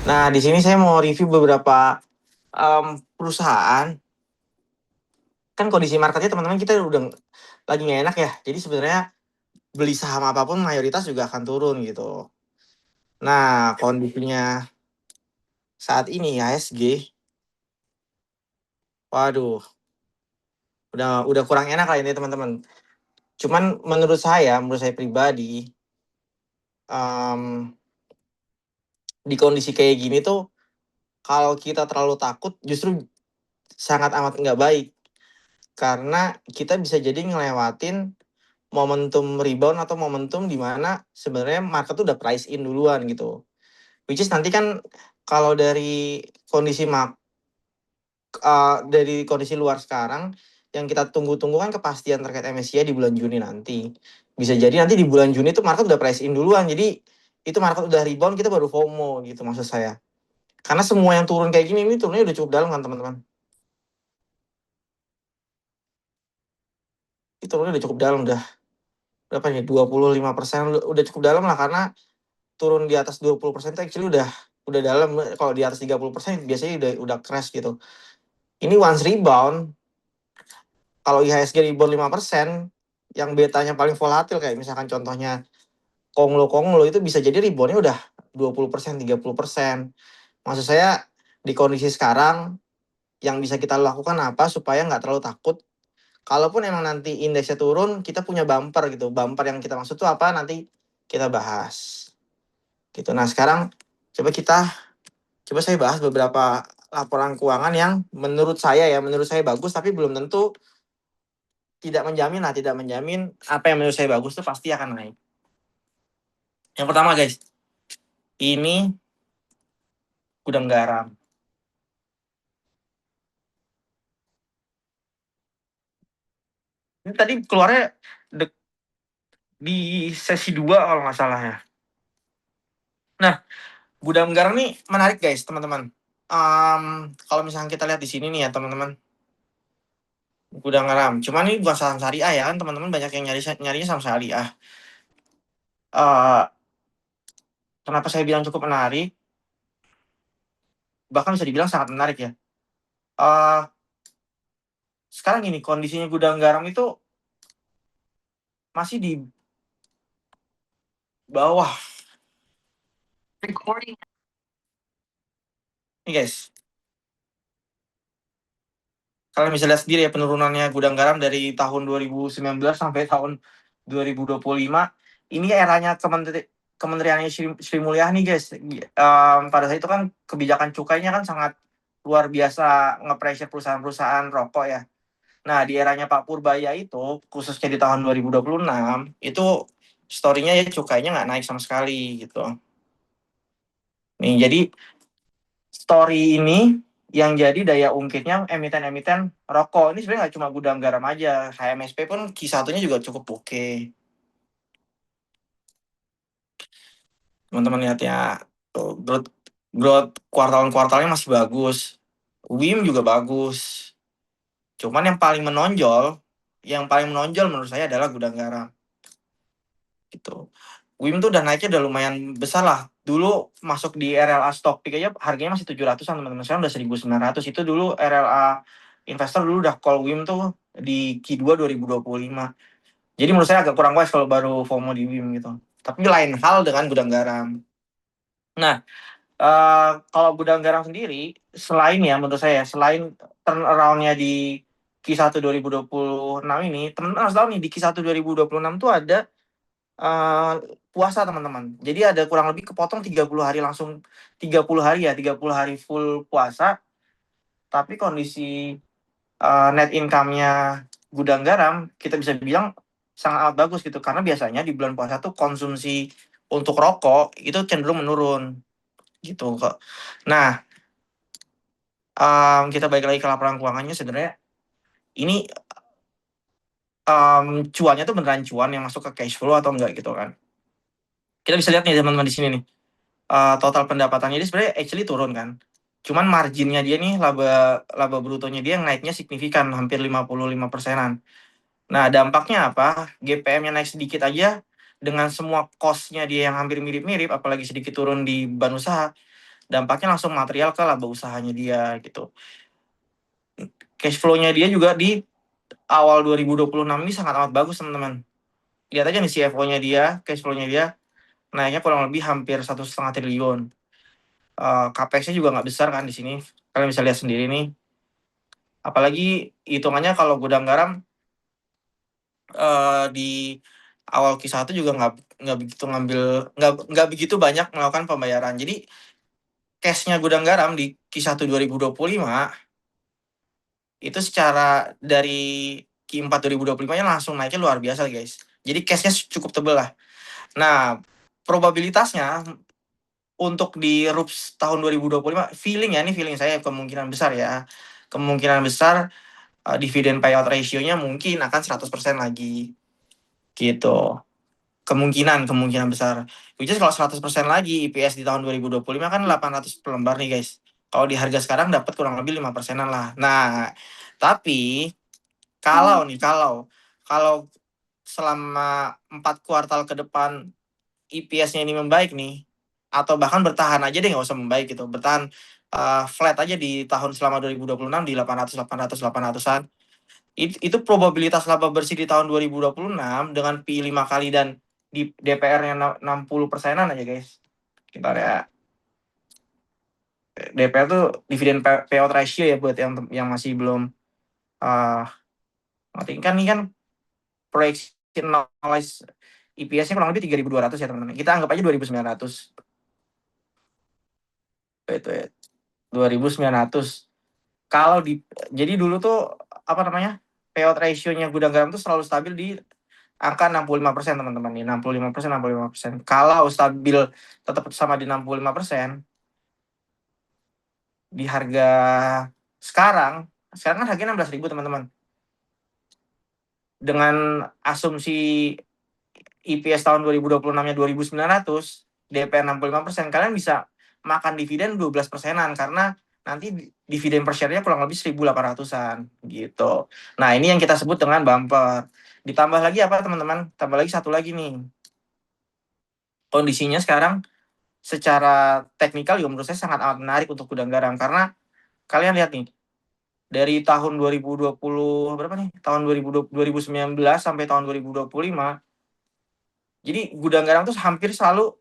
Nah, di sini saya mau review beberapa perusahaan. Kan kondisi marketnya teman-teman kita udah lagi nggak enak ya. Jadi sebenarnya beli saham apapun mayoritas juga akan turun gitu. Nah, kondisinya saat ini IHSG, waduh, udah kurang enak lah ini teman-teman. Cuman menurut saya pribadi, em, di kondisi kayak gini tuh, kalau kita terlalu takut justru sangat amat nggak baik. Karena kita bisa jadi ngelewatin momentum rebound atau momentum di mana sebenarnya market tuh udah price in duluan gitu. Which is nanti kan kalau dari kondisi luar sekarang yang kita tunggu-tunggu kan kepastian terkait MSCI di bulan Juni nanti. Bisa jadi nanti di bulan Juni itu market udah price in duluan. Jadi itu market udah rebound kita baru FOMO gitu maksud saya. Karena semua yang turun kayak gini ini turunnya udah cukup dalam kan teman-teman. Itu turunnya udah cukup dalam udah berapa nih 25% udah cukup dalam lah karena turun di atas 20% itu actually udah dalam. Kalau di atas 30% biasanya udah crash gitu. Ini once rebound, kalau IHSG rebound 5%, yang betanya paling volatil kayak misalkan contohnya Konglo itu bisa jadi reboundnya udah 20%, 30%. Maksud saya di kondisi sekarang yang bisa kita lakukan apa supaya nggak terlalu takut. Kalaupun emang nanti indeksnya turun, kita punya bumper gitu. Bumper yang kita maksud tuh apa nanti kita bahas. Gitu. Nah, sekarang coba coba saya bahas beberapa laporan keuangan yang menurut saya bagus tapi belum tentu tidak menjamin apa yang menurut saya bagus tuh pasti akan naik. Yang pertama guys, ini gudang garam. Ini tadi keluarnya di sesi 2 kalau nggak salah ya. Nah, gudang garam nih menarik guys, teman-teman. Kalau misalnya kita lihat di sini nih ya, teman-teman. Gudang garam. Cuman ini bukan saham syariah ya kan, teman-teman banyak yang nyarinya saham syariah. Uh, Kenapa saya bilang cukup menarik? Bahkan bisa dibilang sangat menarik ya. Uh, Sekarang ini kondisinya gudang garam itu masih di bawah. Recording. Nih guys, kalian bisa lihat sendiri ya penurunannya gudang garam dari tahun 2019 sampai tahun 2025. Ini eranya Kementerian Sri Mulyani guys. Pada saat itu kan kebijakan cukainya kan sangat luar biasa nge-pressure perusahaan-perusahaan rokok ya. Nah, di eranya Pak Purbaya itu, khususnya di tahun 2026, itu story-nya ya cukainya nggak naik sama sekali gitu. Nih, jadi story ini yang jadi daya ungkitnya emiten-emiten rokok. Ini sebenarnya nggak cuma gudang garam aja. HMSP pun Q1-nya juga cukup oke. Teman-teman lihat ya, growth, growth kuartal-kuartalnya masih bagus. WIM juga bagus. Cuman yang paling menonjol menurut saya adalah gudang garam. Gitu. WIM tuh udah naiknya udah lumayan besar lah. Dulu masuk di RLA stock pick aja harganya masih 700-an teman-teman. Sekarang udah 1.900. Itu dulu RLA investor dulu udah call WIM tuh di Q2 2025. Jadi menurut saya agak kurang wise kalau baru FOMO di WIM gitu. Tapi lain hal dengan gudang garam. Nah, kalau gudang garam sendiri, selain ya menurut saya, selain turnaround-nya di Q1 2026 ini, teman-teman harus tahu nih di Q1 2026 tuh ada puasa teman-teman. Jadi ada kurang lebih kepotong 30 hari langsung 30 hari ya, 30 hari full puasa. Tapi kondisi net income-nya gudang garam kita bisa bilang sangat bagus gitu karena biasanya di bulan puasa tuh konsumsi untuk rokok itu cenderung menurun gitu kok. Nah, kita balik lagi ke laporan keuangannya sebenarnya ini cuannya tuh beneran cuan yang masuk ke cash flow atau enggak gitu kan. Kita bisa lihat nih teman-teman di sini nih. Total pendapatannya dia sebenarnya actually turun kan. Cuman marginnya dia nih laba brutonya dia naiknya signifikan hampir 55%-an. Nah, dampaknya apa? GPM-nya naik sedikit aja dengan semua cost-nya dia yang hampir mirip-mirip apalagi sedikit turun di beban usaha. dampaknya langsung material ke laba usahanya dia gitu. Cash flow-nya dia juga di awal 2026 ini sangat amat bagus teman-teman. Lihat aja nih CFO-nya dia, cash flow-nya dia naiknya kurang lebih hampir 1,5 triliun. Capex-nya juga nggak besar kan di sini. Kalian bisa lihat sendiri nih. Apalagi hitungannya kalau gudang garam di awal Q1 juga nggak begitu nggak begitu banyak melakukan pembayaran. Jadi cash-nya gudang garam di Q1 2025 itu secara dari Q4 2025-nya langsung naiknya luar biasa guys. Jadi cash-nya cukup tebel lah. Nah, probabilitasnya untuk di RUPS tahun 2025 feeling ya, ini feeling saya kemungkinan besar ya. Kemungkinan besar dividen payout ratio-nya mungkin akan 100% lagi. Gitu. Kemungkinan besar. Which is kalau 100% lagi IPS di tahun 2025 kan 800 per lembar nih guys. Kalau di harga sekarang dapat kurang lebih 5%-an lah. Nah, tapi kalau selama 4 kuartal ke depan IPS-nya ini membaik nih, atau bahkan bertahan aja deh, nggak usah membaik gitu, bertahan flat aja di tahun selama 2026 di 800-an, itu probabilitas laba bersih di tahun 2026 dengan P 5 kali dan di DPR-nya 60%-an aja guys. Kita lihat DPR tuh dividen payout ratio ya buat yang masih belum ngerti kan, ini kan proyeksi analysis IPS-nya kurang lebih 3.200 ya teman-teman. Kita anggap aja 2.900. Itu ya. 2.900. Kalau jadi dulu tuh apa namanya? Payout ratio-nya gudang garam tuh selalu stabil di angka 65% teman-teman nih. 65%. Kalau stabil tetap sama di 65% di harga sekarang kan harganya 16.000 teman-teman. Dengan asumsi IPS tahun 2026-nya 2.900, DP 65%, kalian bisa makan dividen 12%-an karena nanti dividen per share-nya kurang lebih 1.800-an gitu. Nah, ini yang kita sebut dengan bumper. Ditambah lagi apa teman-teman? Tambah lagi satu lagi nih. Kondisinya sekarang secara teknikal juga menurut saya sangat amat menarik untuk gudang garam karena kalian lihat nih, dari tahun 2020 berapa nih? Tahun 2019 sampai tahun 2025. Jadi gudang garam tuh hampir selalu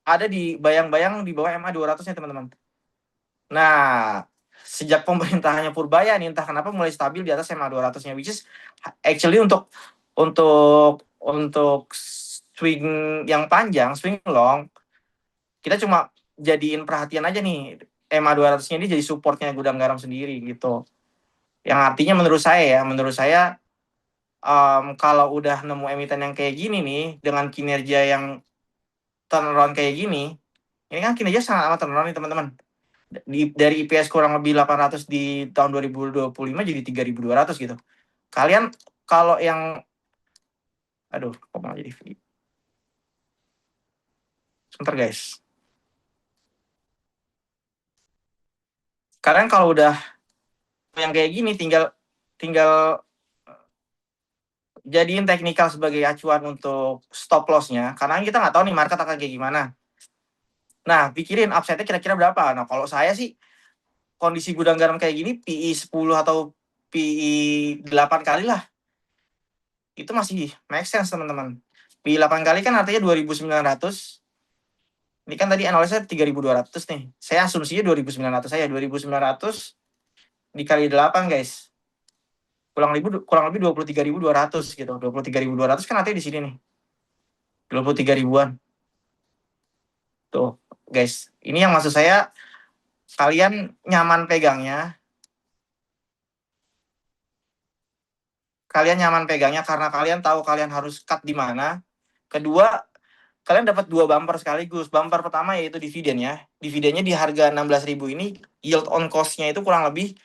ada di bayang-bayang di bawah MA 200-nya teman-teman. Nah, sejak pemerintahannya Purbaya nih entah kenapa mulai stabil di atas MA 200-nya, which is actually untuk swing yang panjang, swing long, kita cuma jadiin perhatian aja nih MA 200-nya ini jadi supportnya gudang garam sendiri gitu. Yang artinya menurut saya kalau udah nemu emiten yang kayak gini nih dengan kinerja yang turnaround kayak gini, ini kan kinerja sangat amat turnaround nih teman-teman. Dari IPS kurang lebih 800 di tahun 2025 jadi 3.200 gitu. Kalian kalau yang kok malah jadi video. Sebentar guys. Kalian kalau udah yang kayak gini tinggal jadiin teknikal sebagai acuan untuk stop loss-nya karena kita nggak tahu nih market akan kayak gimana. Nah, pikirin upside-nya kira-kira berapa. Nah, kalau saya sih kondisi gudang garam kayak gini PI 10 atau PI 8 kali lah. Itu masih make sense teman-teman. PI 8 kali kan artinya 2.900. Ini kan tadi analisnya 3.200 nih. Saya asumsinya 2.900 saya. 2.900 dikali 8 guys. Kurang lebih 23.200 gitu. 23.200 kan artinya di sini nih. 23 ribuan. Tuh, guys. Ini yang maksud saya kalian nyaman pegangnya. Kalian nyaman pegangnya karena kalian tahu kalian harus cut di mana. Kedua, kalian dapat 2 bumper sekaligus. Bumper pertama yaitu dividennya. Dividennya di harga 16.000 ini yield on cost-nya itu kurang lebih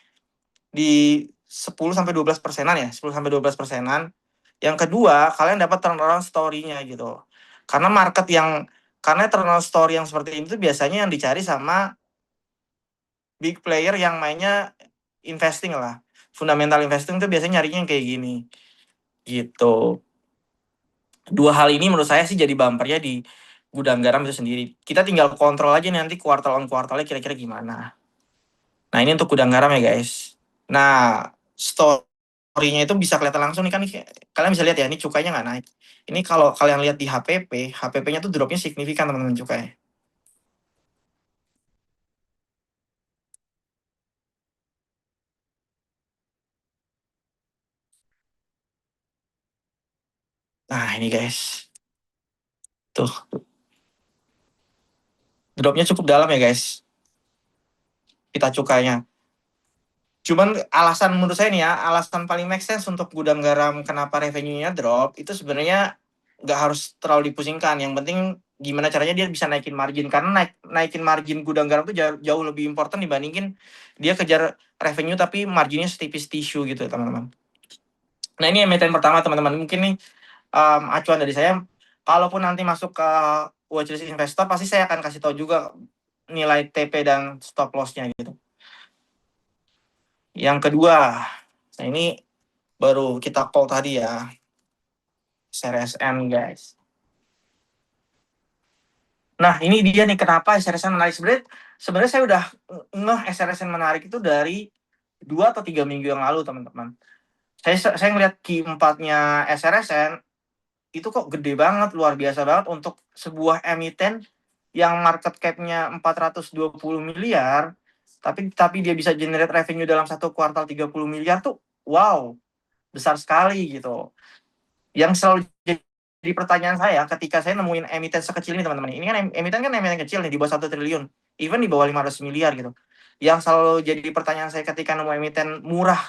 di 10-12%-an ya. 10-12%-an. Yang kedua, kalian dapat turnaround story-nya gitu. Karena turnaround story yang seperti ini tuh biasanya yang dicari sama big player yang mainnya investing lah. Fundamental investing tuh biasanya nyarinya yang kayak gini. Gitu. Dua hal ini menurut saya sih jadi bumpernya di gudang garam itu sendiri. Kita tinggal kontrol aja nanti kuartal on kuartalnya kira-kira gimana. Nah, ini untuk gudang garam ya, guys. Nah, story-nya itu bisa kelihatan langsung nih kan. Kalian bisa lihat ya, ini cukainya nggak naik. Ini kalau kalian lihat di HPP, HPP-nya tuh dropnya signifikan teman-teman cukai. Nah, ini guys. Tuh, dropnya cukup dalam ya, guys. Kita cukainya. Cuman alasan menurut saya nih ya, alasan paling make sense untuk gudang garam kenapa revenue-nya drop, itu sebenarnya nggak harus terlalu dipusingkan. Yang penting gimana caranya dia bisa naikin margin. Karena naikin margin gudang garam itu jauh lebih important dibandingin dia kejar revenue tapi marginnya setipis tisu gitu, teman-teman. Nah, ini emiten pertama, teman-teman. Mungkin nih acuan dari saya, kalaupun nanti masuk ke watchlist investor, pasti saya akan kasih tahu juga nilai TP dan stop loss-nya gitu. Yang kedua, nah ini baru kita call tadi ya, SRSN, guys. Nah, ini dia nih kenapa SRSN menarik. Sebenarnya saya udah ngeh SRSN menarik itu dari 2 atau 3 minggu yang lalu, teman-teman. Saya ngeliat Q4-nya SRSN, itu kok gede banget, luar biasa banget untuk sebuah emiten yang market cap-nya 420 miliar, tapi dia bisa generate revenue dalam satu kuartal 30 miliar tuh, wow, besar sekali gitu. Yang selalu jadi pertanyaan saya ketika saya nemuin emiten sekecil ini, teman-teman. Ini kan emiten kecil nih, di bawah 1 triliun, even di bawah 500 miliar gitu. Yang selalu jadi pertanyaan saya ketika nemu emiten murah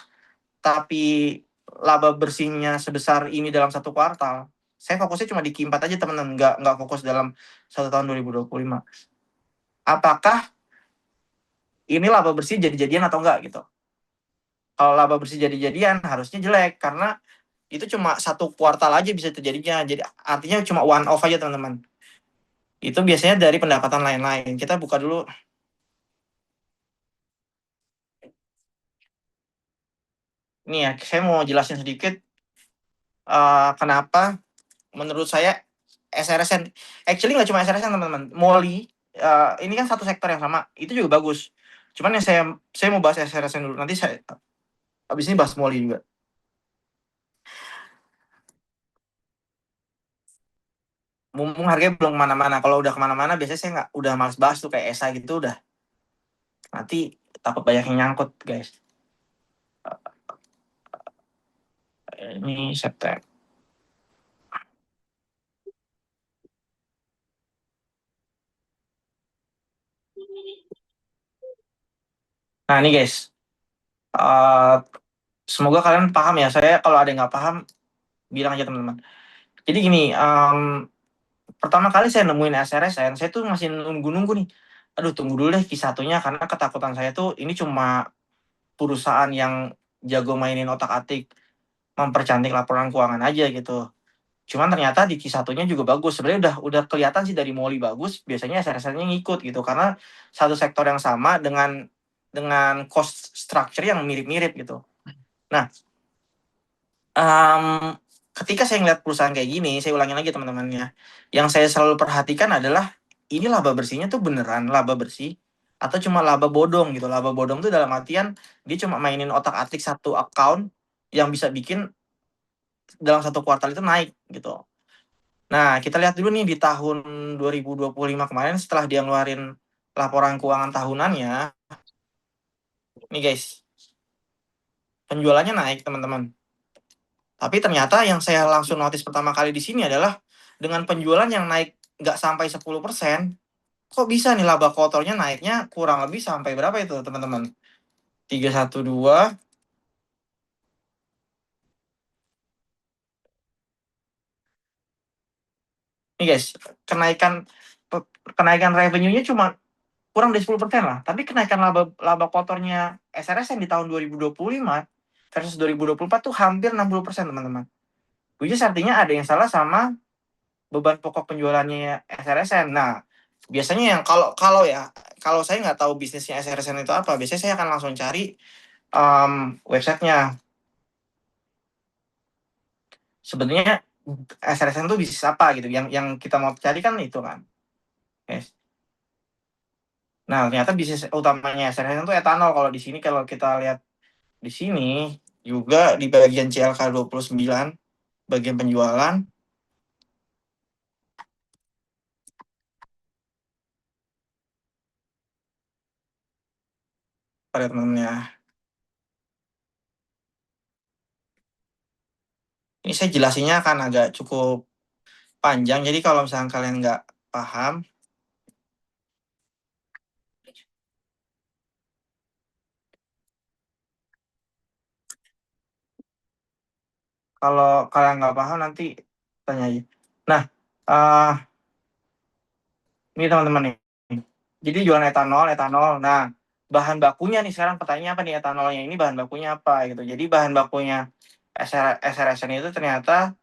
tapi laba bersihnya sebesar ini dalam satu kuartal, saya fokusnya cuma di Q4 aja, teman-teman, nggak fokus dalam 1 tahun 2025. Apakah ini laba bersih jadi-jadian atau enggak gitu? Kalau laba bersih jadi-jadian harusnya jelek, karena itu cuma satu kuartal aja bisa terjadinya. Jadi artinya cuma one off aja, teman-teman. Itu biasanya dari pendapatan lain-lain. Kita buka dulu. Ini ya, saya mau jelasin sedikit kenapa menurut saya SRSN, actually nggak cuma SRSN, teman-teman. MOLI, ini kan satu sektor yang sama, itu juga bagus. Cuman yang saya mau bahas SRSN dulu. Nanti saya habis ini bahas MOLI juga. Mumpung harganya belum kemana-mana. Kalau udah kemana-mana, biasanya saya nggak, udah males bahas tuh kayak ESA gitu, udah nanti takut banyak yang nyangkut, guys. Ini September. Nah, ini guys, uh, semoga kalian paham ya. Saya kalau ada yang nggak paham, bilang aja, teman-teman. Jadi gini, pertama kali saya nemuin SRSN, saya tuh masih nunggu-nunggu nih. Aduh, tunggu dulu deh Q1-nya, karena ketakutan saya tuh ini cuma perusahaan yang jago mainin otak-atik, mempercantik laporan keuangan aja gitu. Cuman ternyata di Q1-nya juga bagus. Sebenarnya udah kelihatan sih dari MOLI bagus, biasanya SRSN-nya ngikut gitu, karena satu sektor yang sama dengan cost structure yang mirip-mirip gitu. Nah, ketika saya ngeliat perusahaan kayak gini, saya ulangin lagi, teman-temannya. Yang saya selalu perhatikan adalah ini laba bersihnya tuh beneran laba bersih atau cuma laba bodong gitu. Laba bodong tuh dalam artian dia cuma mainin otak-atik satu account yang bisa bikin dalam satu kuartal itu naik gitu. Nah, kita lihat dulu nih di tahun 2025 kemarin, setelah dia ngeluarin laporan keuangan tahunannya, nih guys, penjualannya naik, teman-teman. Tapi ternyata yang saya langsung notice pertama kali di sini adalah dengan penjualan yang naik nggak sampai 10%, kok bisa nih laba kotornya naiknya kurang lebih sampai berapa itu, teman-teman? 312. Nih guys, kenaikan kenaikan revenue-nya cuma kurang dari 10% lah. Tapi kenaikan laba kotornya SRSN di tahun 2025 versus 2024 tuh hampir 60%, teman-teman. Which is artinya ada yang salah sama beban pokok penjualannya SRSN. Nah, biasanya yang kalau ya, kalau saya nggak tahu bisnisnya SRSN itu apa, biasanya saya akan langsung cari websitenya. Sebenarnya SRSN itu bisnis apa gitu. Yang kita mau cari kan itu kan. Yes. Nah, ternyata bisnis utamanya SRSN itu etanol. Kalau di sini kalau kita lihat di sini juga di bagian CLK 29 bagian penjualan pada teman-temannya. Ini saya jelasinnya akan agak cukup panjang. Jadi kalau misalnya kalian nggak paham, kalau kalian nggak paham nanti tanya aja. Nah, uh, ini teman-teman nih. Jadi jualan etanol. Nah, bahan bakunya nih sekarang pertanyaannya apa nih etanolnya ini bahan bakunya apa gitu. Jadi bahan bakunya SRSN itu ternyata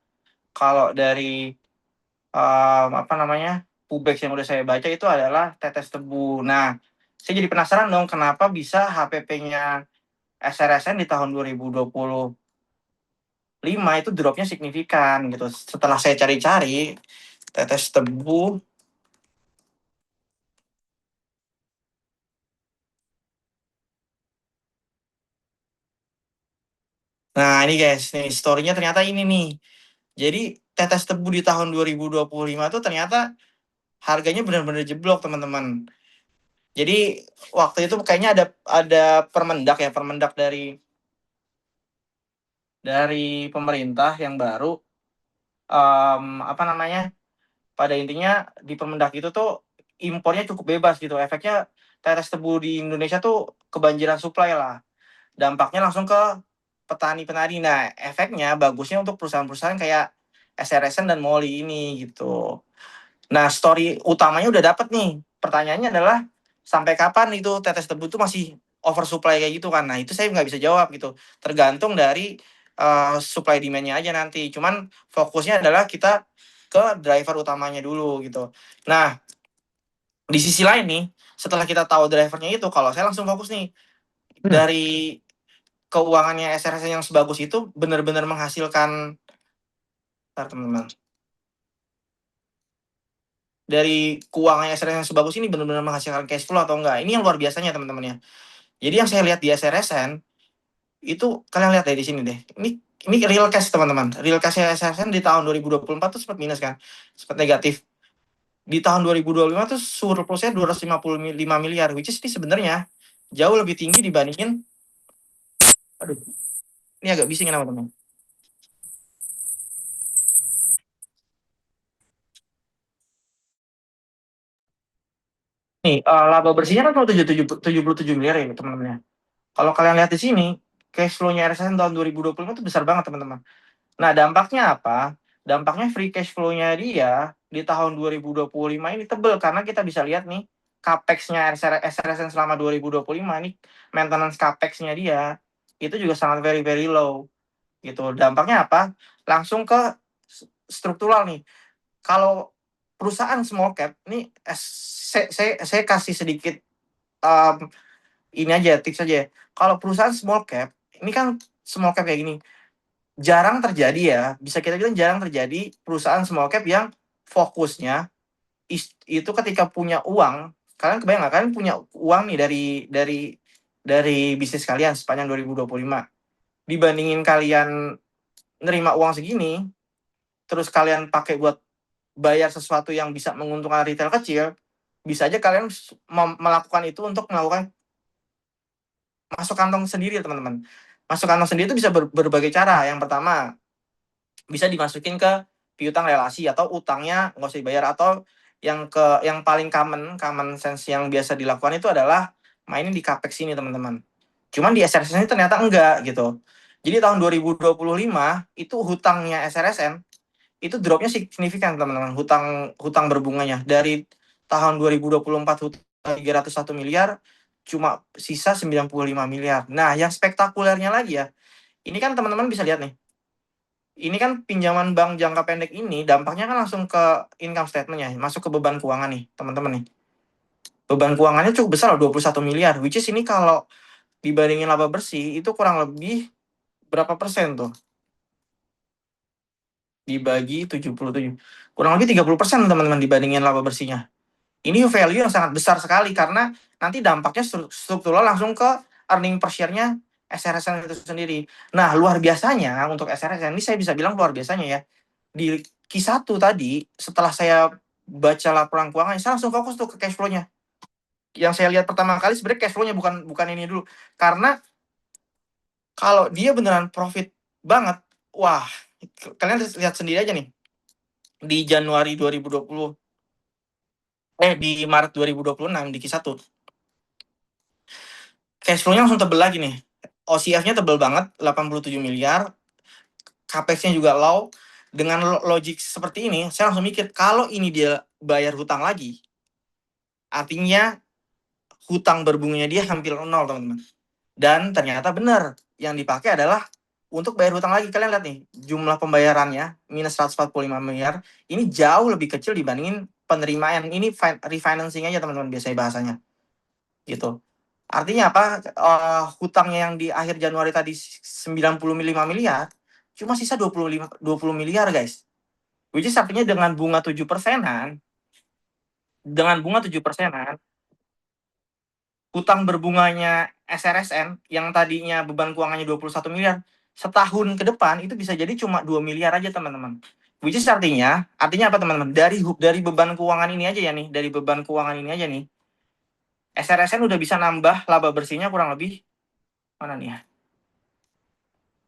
kalau dari apa namanya Pubex yang udah saya baca itu adalah tetes tebu. Nah, saya jadi penasaran dong kenapa bisa HPP-nya SRSN di tahun 2025 itu dropnya signifikan gitu. Setelah saya cari-cari tetes tebu, nah ini guys, nih story-nya ternyata ini nih. Jadi tetes tebu di tahun 2025 itu ternyata harganya benar-benar jeblok teman-teman. Jadi waktu itu kayaknya ada permendak dari pemerintah yang baru apa namanya pada intinya di Permendak itu tuh impornya cukup bebas gitu. Efeknya tetes tebu di Indonesia tuh kebanjiran suplai lah. Dampaknya langsung ke petani-petani. Nah, efeknya bagusnya untuk perusahaan-perusahaan kayak SRSN dan Molly ini gitu. Nah, story utamanya udah dapet nih. Pertanyaannya adalah sampai kapan itu tetes tebu itu masih oversupply kayak gitu kan? Nah, itu saya nggak bisa jawab gitu. Tergantung dari supply demand-nya aja nanti. Cuman fokusnya adalah kita ke driver utamanya dulu gitu. Nah, di sisi lain nih, setelah kita tahu drivernya itu, kalau saya langsung fokus nih dari keuangannya SRS yang sebagus itu benar-benar menghasilkan, teman-teman, dari keuangan SRS yang sebagus ini benar-benar menghasilkan cash flow atau enggak. Ini yang luar biasanya teman-teman ya. Jadi yang saya lihat di SRSN itu kalian lihat deh di sini deh. Ini real cash teman-teman. Real cash SRSN di tahun 2024 tuh sempat minus kan. Sempat negatif. Di tahun 2025 tuh surplusnya 255 miliar, which is ini sebenarnya jauh lebih tinggi dibandingin, aduh, ini agak bising ya teman-teman. Nih, laba bersihnya kan kalau 77 miliar ya teman-teman ya. Kalau kalian lihat di sini, cash flow-nya RSN tahun 2025 itu besar banget teman-teman. Nah, dampaknya apa? Dampaknya free cash flow-nya dia di tahun 2025 ini tebel karena kita bisa lihat nih capex-nya SRSN selama 2025 ini maintenance capex-nya dia itu juga sangat very very low gitu. Dampaknya apa? Langsung ke struktural nih. Kalau perusahaan small cap ini saya kasih sedikit um, ini aja tips aja. Kalau perusahaan small cap ini kan small cap kayak gini jarang terjadi ya, bisa kita bilang jarang terjadi perusahaan small cap yang fokusnya itu ketika punya uang, kalian kebayang nggak kalian punya uang nih dari bisnis kalian sepanjang 2025 dibandingin kalian nerima uang segini, terus kalian pakai buat bayar sesuatu yang bisa menguntungkan retail kecil, bisa aja kalian melakukan itu untuk melakukan masuk kantong sendiri teman-teman. Masuk kantong sendiri itu bisa berbagai cara. Yang pertama, bisa dimasukin ke piutang relasi atau utangnya nggak usah dibayar atau yang paling common sense yang biasa dilakukan itu adalah mainin di capex ini teman-teman. Cuman di SRSN ini ternyata enggak gitu. Jadi tahun 2025 itu hutangnya SRSN itu dropnya signifikan teman-teman. Hutang berbunganya dari tahun 2024 hutang 301 miliar cuma sisa 95 miliar. Nah, yang spektakulernya lagi ya. Ini kan teman-teman bisa lihat nih ini kan pinjaman bank jangka pendek ini dampaknya kan langsung ke income statement-nya, masuk ke beban keuangan nih, teman-teman nih. Beban keuangannya cukup besar loh, 21 miliar, which is ini kalau dibandingin laba bersih itu kurang lebih berapa persen tuh? Dibagi 77. Kurang lebih 30% teman-teman dibandingin laba bersihnya. Ini value yang sangat besar sekali karena nanti dampaknya struktural langsung ke earning per share-nya SRSN itu sendiri. Nah, luar biasanya untuk SRSN ini saya bisa bilang luar biasanya ya. Di Q1 tadi setelah saya baca laporan keuangan, saya langsung fokus tuh ke cash flow-nya. Yang saya lihat pertama kali sebenarnya cash flow-nya bukan ini dulu. Karena kalau dia beneran profit banget, wah, kalian lihat sendiri aja nih. Di Januari 2020 di Maret 2026 di Q1 cash flow-nya langsung tebel lagi nih. OCF-nya tebel banget, 87 miliar. Capex-nya juga low. Dengan logik seperti ini, saya langsung mikir, kalau ini dia bayar hutang lagi, artinya hutang berbunganya dia hampir nol, teman-teman. Dan ternyata benar, yang dipakai adalah untuk bayar hutang lagi. Kalian lihat nih, jumlah pembayarannya minus 145 miliar, ini jauh lebih kecil dibandingin penerimaan. Ini refinancing aja, teman-teman, biasanya bahasanya. Gitu. Artinya apa? Hutangnya yang di akhir Januari tadi 95 miliar, cuma sisa 20 miliar, guys. Which is artinya dengan bunga 7%-an, hutang berbunganya SRSN yang tadinya beban keuangannya 21 miliar, setahun ke depan itu bisa jadi cuma 2 miliar aja, teman-teman. Which is artinya apa, teman-teman? Dari beban keuangan ini aja ya nih, dari beban keuangan ini aja nih, SRSN udah bisa nambah laba bersihnya kurang lebih mana nih ya?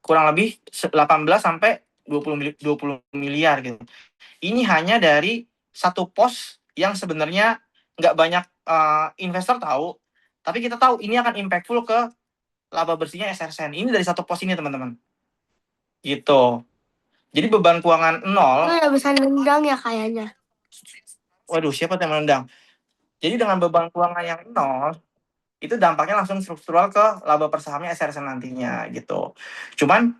Kurang lebih 18 sampai 20 miliar gitu. Ini hanya dari satu pos yang sebenarnya nggak banyak investor tahu, tapi kita tahu ini akan impactful ke laba bersihnya SRSN. Ini dari satu pos ini, teman-teman. Gitu. Jadi beban keuangan nol. Itu udah bisa nendang ya kayaknya. Waduh, siapa yang menendang? Jadi dengan beban keuangan yang nol, itu dampaknya langsung struktural ke laba per sahamnya SRSN nantinya gitu. Cuman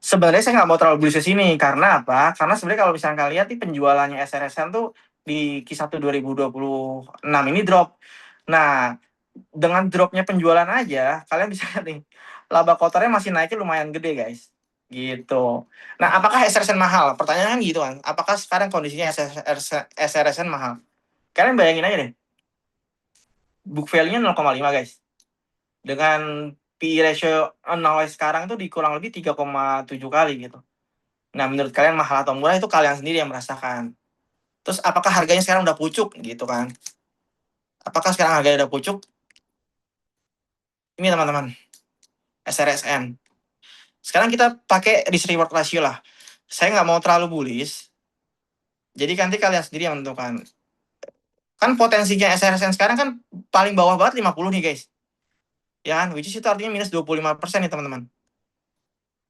sebenarnya saya nggak mau terlalu bullish ke sini karena apa? Karena sebenarnya kalau misalnya kalian lihat di penjualannya SRSN tuh di Q1 2026 ini drop. Nah, dengan dropnya penjualan aja, kalian bisa lihat nih, laba kotornya masih naiknya lumayan gede, guys. Gitu. Nah, apakah SRSN mahal? Pertanyaan kan gitu kan. Apakah sekarang kondisinya SRSN mahal? Kalian bayangin aja deh. Book value-nya 0,5, guys. Dengan PE ratio 0 sekarang itu dikurang lebih 3,7 kali gitu. Nah, menurut kalian mahal atau murah itu kalian sendiri yang merasakan. Terus apakah harganya sekarang udah pucuk gitu kan? Apakah sekarang harganya udah pucuk? Ini teman-teman, SRSN. Sekarang kita pakai risk reward ratio lah. Saya nggak mau terlalu bullish. Jadi nanti kalian sendiri yang menentukan. Kan potensinya SRSN sekarang kan paling bawah banget 50 nih, guys. Ya kan? Which is itu artinya minus 25% nih, teman-teman.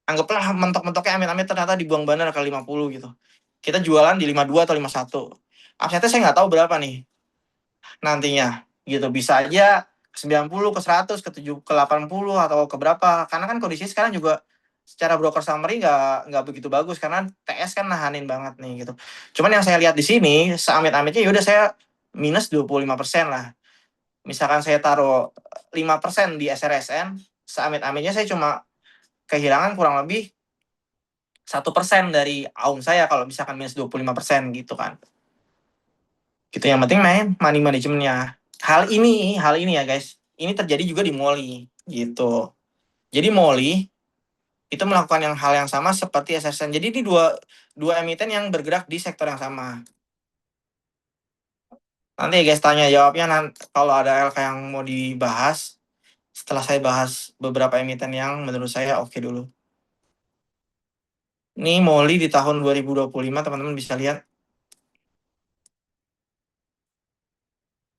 Anggaplah mentok-mentoknya amit-amit ternyata dibuang bandar ke 50 gitu. Kita jualan di 52 atau 51. Asetnya saya nggak tahu berapa nih nantinya. Gitu. Bisa aja ke 90, ke 100, ke 7, ke 80 atau ke berapa. Karena kan kondisi sekarang juga secara broker summary nggak begitu bagus karena TS kan nahanin banget nih gitu. Cuman yang saya lihat di sini seamit-amitnya yaudah saya minus 25% lah. Misalkan saya taruh 5% di SRSN, seamit-amitnya saya cuma kehilangan kurang lebih 1% dari AUM saya kalau misalkan minus 25% gitu kan. Gitu, yang penting main money manajemennya. Hal ini ya guys, ini terjadi juga di Molly gitu. Jadi Molly itu melakukan hal yang sama seperti SSN. Jadi ini dua emiten yang bergerak di sektor yang sama. Nanti ya guys tanya jawabnya kalau ada LK yang mau dibahas setelah saya bahas beberapa emiten yang menurut saya oke dulu. Ini Molly di tahun 2025 teman-teman bisa lihat.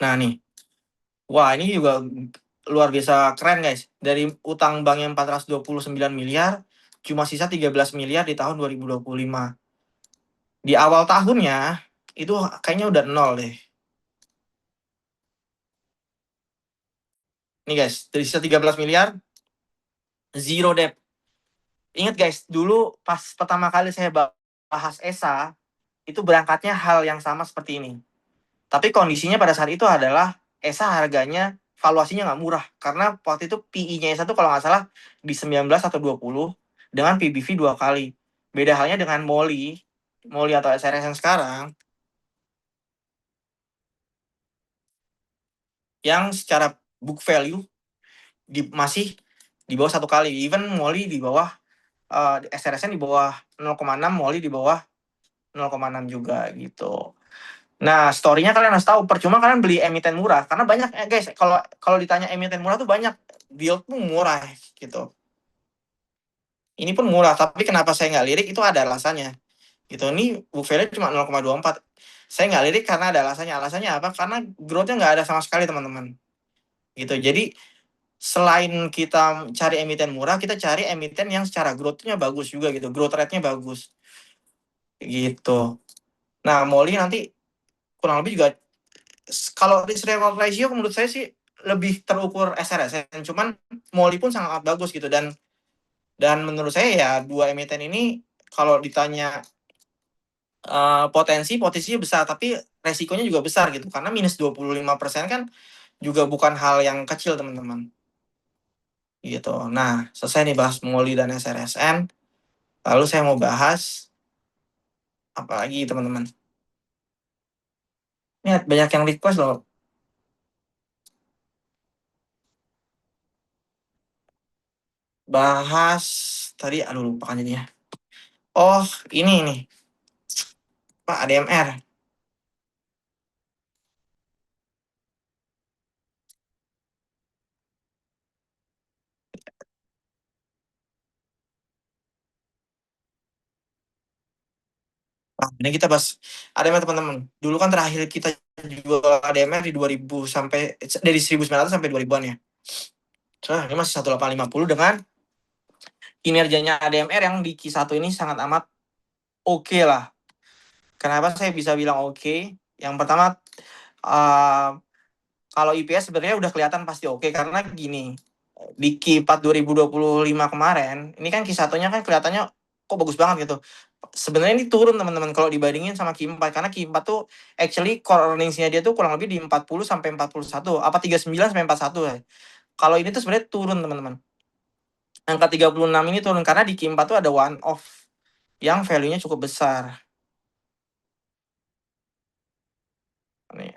Nah nih, wah ini juga luar biasa keren guys. Dari utang bank yang 429 miliar, cuma sisa 13 miliar di tahun 2025. Di awal tahunnya, itu kayaknya udah nol deh. Nih guys, dari sisa 13 miliar, zero debt. Ingat guys, dulu pas pertama kali saya bahas ESA, itu berangkatnya hal yang sama seperti ini. Tapi kondisinya pada saat itu adalah ESA harganya, valuasinya nggak murah. Karena waktu itu PI-nya ESA itu kalau nggak salah di 19 atau 20 dengan PBV 2 kali. Beda halnya dengan Molly atau SRSN sekarang. yang secara book value masih di bawah 1 kali. Even MOLY di bawah SRS-nya di bawah 0,6, MOLY di bawah 0,6 juga gitu. Nah, story-nya kalian harus tahu, percuma kalian beli emiten murah karena banyak guys, kalau ditanya emiten murah tuh banyak, yield pun murah gitu. Ini pun murah, tapi kenapa saya nggak lirik itu ada alasannya. Gitu. Ini book value cuma 0,24. Saya nggak lirik karena ada alasannya. Alasannya apa? Karena growth-nya nggak ada sama sekali, teman-teman. Gitu. Jadi selain kita cari emiten murah, kita cari emiten yang secara growth-nya bagus juga gitu. Growth rate-nya bagus. Gitu. Nah, MOLY nanti kurang lebih juga kalau risk reward ratio menurut saya sih lebih terukur SRSN, cuman MOLY pun sangat bagus gitu, dan menurut saya ya dua emiten ini kalau ditanya potensinya besar, tapi resikonya juga besar gitu, karena minus 25% kan juga bukan hal yang kecil, teman-teman. Gitu. Nah, selesai nih bahas MOLY dan SRSN. Lalu saya mau bahas apa lagi, teman-teman? Ini banyak yang request loh. Bahas tadi, aduh lupa kan jadinya. Oh, ini nih. Pak, ADMR. Nah, ini kita bahas ADMR, teman-teman. Dulu kan terakhir kita jual ADMR di 2000 sampai dari 1900 sampai 2000-an ya. Soalnya ini masih 1850 dengan kinerjanya ADMR yang di Q1 ini sangat amat oke lah. Kenapa saya bisa bilang oke? Yang pertama, kalau IPS sebenarnya udah kelihatan pasti oke, karena gini, di Q4 2025 kemarin, ini kan Q1-nya kan kelihatannya kok bagus banget gitu. Sebenarnya ini turun, teman-teman, kalau dibandingin sama Q4, karena Q4 tuh actually core earnings-nya dia tuh kurang lebih di 40 sampai 41, apa 39 sampai 41 ya. Kalau ini tuh sebenarnya turun, teman-teman. Angka 36 ini turun karena di Q4 tuh ada one off yang value-nya cukup besar. Nih.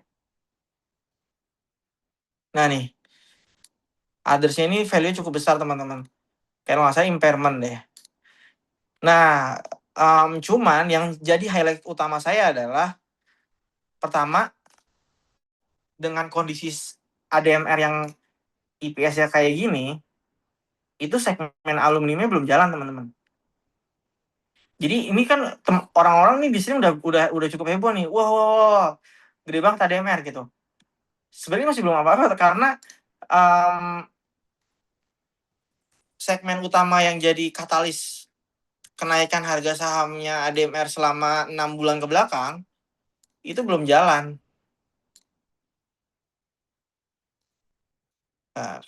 Nah nih, others-nya ini value cukup besar, teman-teman. Kayak nggak salah impairment deh. Nah, cuman yang jadi highlight utama saya adalah pertama, dengan kondisi ADMR yang IPS-nya kayak gini, itu segmen alumninya belum jalan, teman-teman. Jadi ini kan orang-orang nih di sini udah cukup heboh nih. Wow, gede banget ADMR gitu. Sebenarnya masih belum apa-apa karena segmen utama yang jadi katalis kenaikan harga sahamnya ADMR selama 6 bulan ke belakang itu belum jalan. Nah,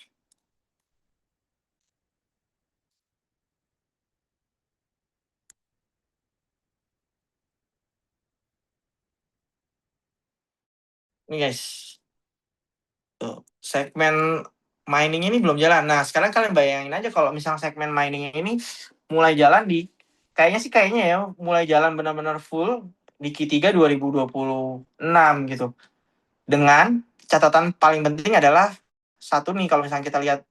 ini guys, tuh, segmen mining ini belum jalan. Nah, sekarang kalian bayangin aja kalau misalnya segmen mining ini mulai jalan kayaknya ya mulai jalan benar-benar full di Q3 2026 gitu. Dengan catatan paling penting adalah satu nih, kalau misalnya kita lihat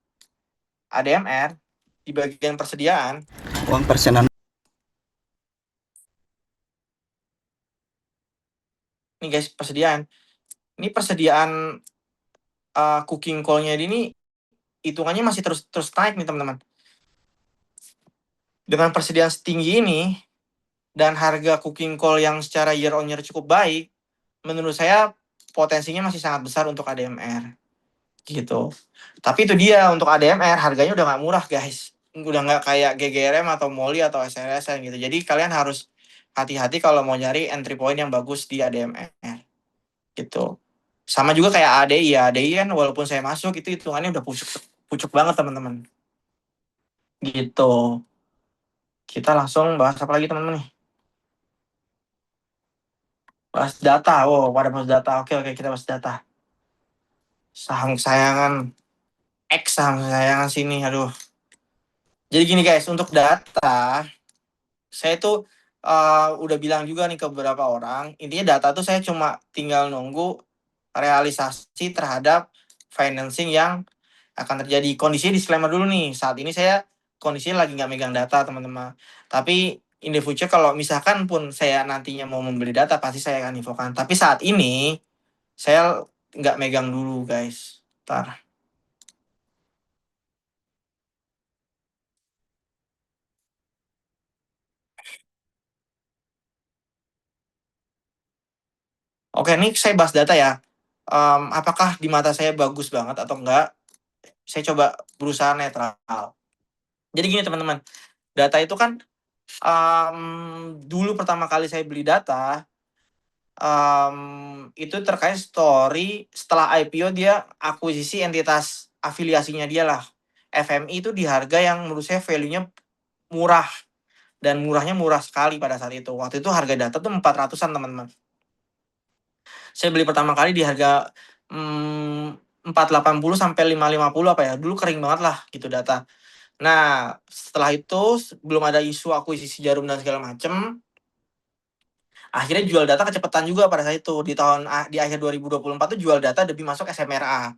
ADMR di bagian persediaan, uang persenan. Nih guys, persediaan. Ini persediaan cooking coal-nya ini hitungannya masih terus naik nih, teman-teman. Dengan persediaan setinggi ini dan harga cooking coal yang secara year on year cukup baik, menurut saya potensinya masih sangat besar untuk ADMR. Gitu. Tapi itu dia, untuk ADMR harganya udah nggak murah, guys. Udah nggak kayak GGRM atau MOLY atau SRSN gitu. Jadi kalian harus hati-hati kalau mau nyari entry point yang bagus di ADMR. Gitu. Sama juga kayak ADI ya. ADI kan walaupun saya masuk itu hitungannya udah pucuk banget, teman-teman. Gitu. Kita langsung bahas apa lagi, teman-teman nih? Bahas data. Oh, pada bahas data. Oke, kita bahas data. Saham kesayangan saham kesayangan sini. Aduh. Jadi gini guys, untuk data saya tuh udah bilang juga nih ke beberapa orang, intinya data tuh saya cuma tinggal nunggu realisasi terhadap financing yang akan terjadi. Kondisinya disclaimer dulu nih, saat ini saya kondisinya lagi nggak megang data teman-teman. Tapi in the future kalau misalkan pun saya nantinya mau membeli data, pasti saya akan infokan. Tapi saat ini saya nggak megang dulu guys. Ntar. Oke, nih saya bahas data ya. Apakah di mata saya bagus banget atau enggak? Saya coba berusaha netral. Jadi gini teman-teman, data itu kan dulu pertama kali saya beli data, itu terkait story setelah IPO dia akuisisi entitas afiliasinya dia lah. FMI itu di harga yang menurut saya value-nya murah. Dan murahnya murah sekali pada saat itu. Waktu itu harga data tuh 400-an teman-teman. Saya beli pertama kali di harga 480 sampai 550 apa ya. Dulu kering banget lah gitu data. Nah, setelah itu belum ada isu akuisisi Jarum dan segala macem. Akhirnya jual data kecepatan juga pada saat itu. Di akhir 2024 tuh jual data demi masuk SMRA.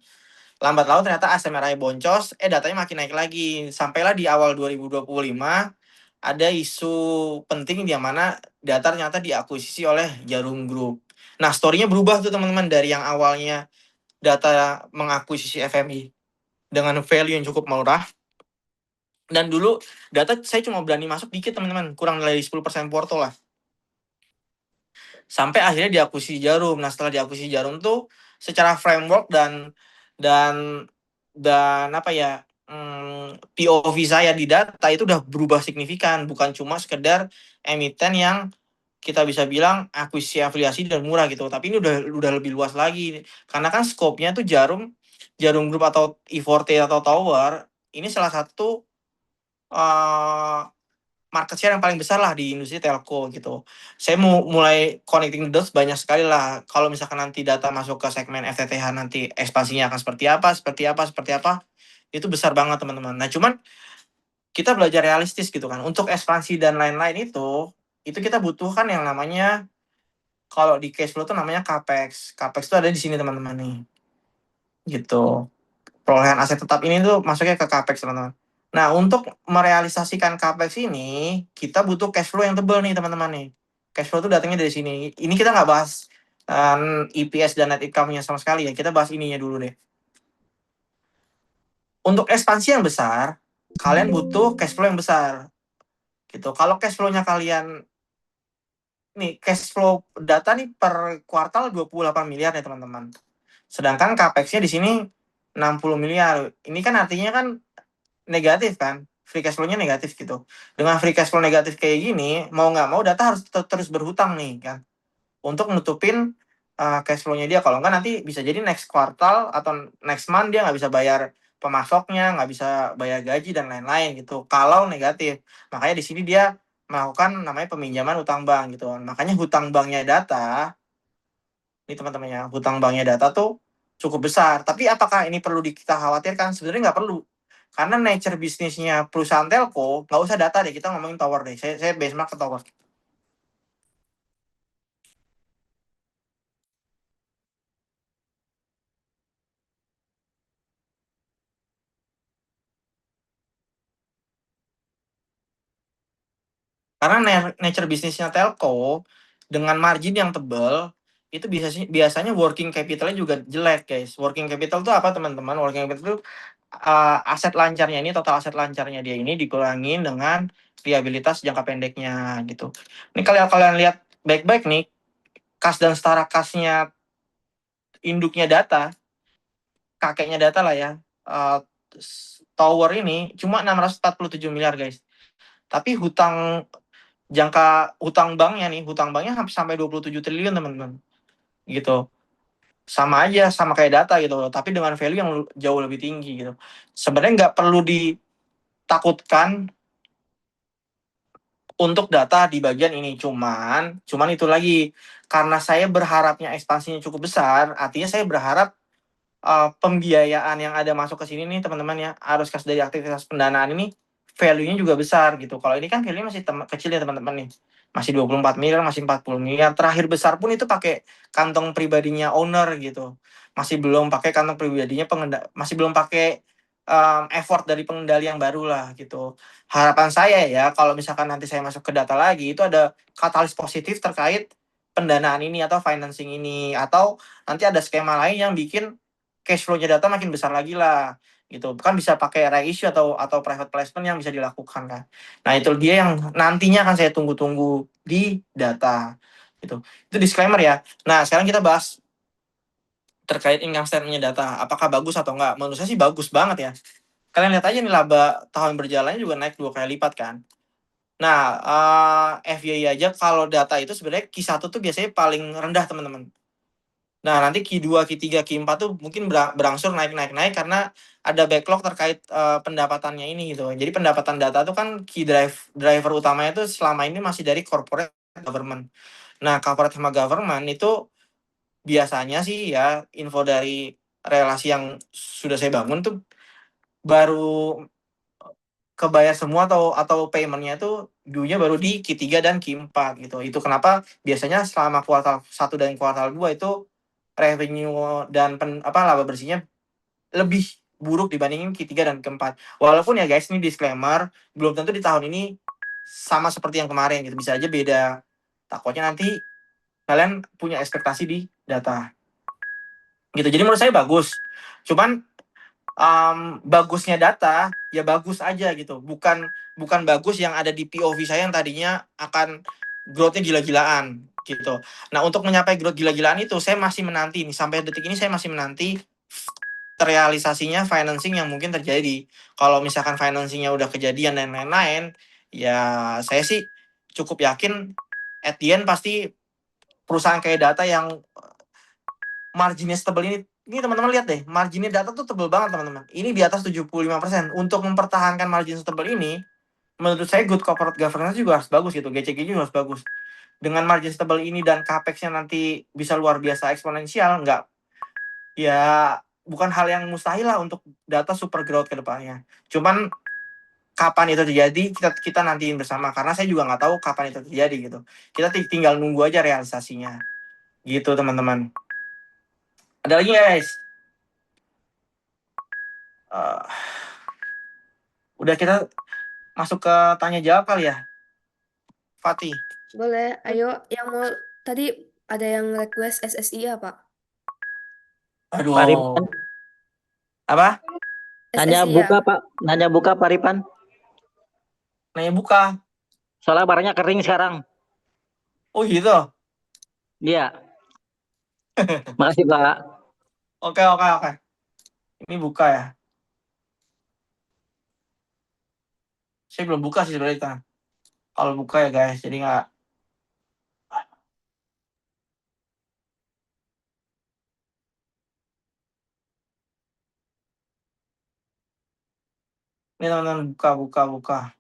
Lambat laun ternyata SMRA boncos, datanya makin naik lagi. Sampailah di awal 2025 ada isu penting di mana data ternyata diakuisisi oleh Jarum Group. Nah, story-nya berubah tuh teman-teman dari yang awalnya data mengakuisisi FMI dengan value yang cukup murah. Dan dulu data saya cuma berani masuk dikit teman-teman, kurang dari 10% porto lah. Sampai akhirnya diakuisisi Jarum. Nah, setelah diakuisisi Jarum tuh secara framework dan apa ya, POV saya di data itu udah berubah signifikan, bukan cuma sekedar emiten yang kita bisa bilang akuisisi afiliasi dan murah gitu, tapi ini udah lebih luas lagi karena kan skopnya tuh Jarum Group atau E4T atau Tower ini salah satu market share yang paling besar lah di industri telco gitu. Saya mau mulai connecting the dots banyak sekali lah. Kalau misalkan nanti data masuk ke segmen FTTH nanti ekspansinya akan seperti apa, itu besar banget teman-teman. Nah cuman kita belajar realistis gitu kan. Untuk ekspansi dan lain-lain itu kita butuhkan yang namanya, kalau di cash flow tuh namanya CAPEX. CAPEX itu ada di sini teman-teman nih. Gitu. Perolehan aset tetap ini tuh masuknya ke CAPEX teman-teman. Nah, untuk merealisasikan CAPEX ini, kita butuh cash flow yang tebal nih teman-teman nih. Cash flow itu datangnya dari sini. Ini kita nggak bahas EPS dan net income-nya sama sekali ya. Kita bahas ininya dulu deh. Untuk ekspansi yang besar, kalian butuh cash flow yang besar. Gitu. Kalau cash flow-nya kalian, nih cash flow data nih per kuartal 28 miliar ya teman-teman. Sedangkan CAPEX-nya di sini 60 miliar. Ini kan artinya kan negatif kan, free cash flow-nya negatif gitu. Dengan free cash flow negatif kayak gini, mau nggak mau data harus terus berhutang nih kan, untuk nutupin cash flow-nya dia. Kalau nggak nanti bisa jadi next quartal atau next month dia nggak bisa bayar pemasoknya, nggak bisa bayar gaji dan lain-lain gitu. Kalau negatif, makanya di sini dia melakukan namanya peminjaman utang bank gitu. Makanya hutang banknya data, ini teman-temannya, hutang banknya data tuh cukup besar. Tapi apakah ini perlu kita khawatirkan? Sebenarnya nggak perlu. Karena nature bisnisnya perusahaan telco, nggak usah data deh, kita ngomongin tower deh. Saya benchmark ke tower. Karena nature bisnisnya telco, dengan margin yang tebal, itu biasanya working capitalnya juga jelek guys. Working capital itu apa teman-teman? Working capital itu aset lancarnya ini, total aset lancarnya dia ini dikurangin dengan liabilitas jangka pendeknya gitu. Ini kalian lihat baik-baik nih, kas dan setara kasnya induknya data, kakeknya data lah ya, tower ini cuma 647 miliar guys. Tapi hutang banknya sampai 27 triliun teman-teman. Gitu. Sama aja, sama kayak data gitu, tapi dengan value yang jauh lebih tinggi gitu. Sebenarnya nggak perlu ditakutkan untuk data di bagian ini, cuman itu lagi, karena saya berharapnya ekspansinya cukup besar, artinya saya berharap pembiayaan yang ada masuk ke sini nih teman-teman ya, arus kas dari aktivitas pendanaan ini value-nya juga besar gitu. Kalau ini kan value masih kecil ya teman-teman nih, masih 24 miliar, masih 40 miliar. Terakhir besar pun itu pakai kantong pribadinya owner gitu. masih belum pakai kantong pribadinya masih belum pakai effort dari pengendali yang baru lah gitu. Harapan saya ya kalau misalkan nanti saya masuk ke data lagi itu ada katalis positif terkait pendanaan ini atau financing ini, atau nanti ada skema lain yang bikin cash flow-nya data makin besar lagi lah gitu. Kan bisa pakai reissue atau private placement yang bisa dilakukan kan. Nah, itu dia yang nantinya akan saya tunggu-tunggu di data gitu. Itu disclaimer ya. Nah, sekarang kita bahas terkait income statement-nya data. Apakah bagus atau enggak? Menurut saya sih bagus banget ya. Kalian lihat aja nih laba tahun berjalannya juga naik 2 kali lipat kan. Nah, FYI aja kalau data itu sebenarnya Q1 tuh biasanya paling rendah teman-teman. Nah, nanti Q2, Q3, Q4 tuh mungkin berangsur naik karena ada backlog terkait pendapatannya ini gitu. Jadi pendapatan data tuh kan driver utamanya tuh selama ini masih dari corporate government. Nah, corporate sama government itu biasanya sih ya info dari relasi yang sudah saya bangun tuh baru kebayar semua atau payment-nya itu due-nya baru di Q3 dan Q4 gitu. Itu kenapa biasanya selama kuartal 1 dan kuartal 2 itu revenue dan laba bersihnya lebih buruk dibandingin Q3 dan Q4. Walaupun ya guys, ini disclaimer, belum tentu di tahun ini sama seperti yang kemarin gitu. Bisa aja beda. Takutnya nanti kalian punya ekspektasi di data. Gitu. Jadi menurut saya bagus. Cuman bagusnya data ya bagus aja gitu, bukan bagus yang ada di POV saya yang tadinya akan growth-nya gila-gilaan gitu. Nah, untuk mencapai growth gila-gilaan itu saya masih menanti nih, sampai detik ini saya masih menanti terrealisasinya financing yang mungkin terjadi. Kalau misalkan financingnya udah kejadian dan lain-lain, ya saya sih cukup yakin at the end pasti perusahaan kayak data yang marginnya setebal ini teman-teman lihat deh, marginnya data tuh tebel banget teman-teman. Ini di atas 75%. Untuk mempertahankan margin setebal ini, menurut saya good corporate governance juga harus bagus gitu. GCG juga harus bagus. Dengan margin setebal ini dan capex-nya nanti bisa luar biasa eksponensial, ya bukan hal yang mustahil lah untuk data super growth ke depannya. Cuman kapan itu terjadi kita nantiin bersama, karena saya juga nggak tahu kapan itu terjadi gitu. Kita tinggal nunggu aja realisasinya. Gitu teman-teman. Ada lagi guys? Uh, udah kita masuk ke tanya jawab kali ya, Fatih. Boleh, ayo yang mau tadi ada yang request SSI ya, Pak? Aduh, Paripan, apa? nanya SSI ya. buka Pak, nanya buka Paripan. Nanya buka. Soalnya barangnya kering sekarang. Oh gitu. Iya, makasih Pak. Oke oke oke. Ini buka ya. Saya belum buka sih sebenarnya kan. Kalau buka ya guys, jadi nggak. Ini teman-teman buka.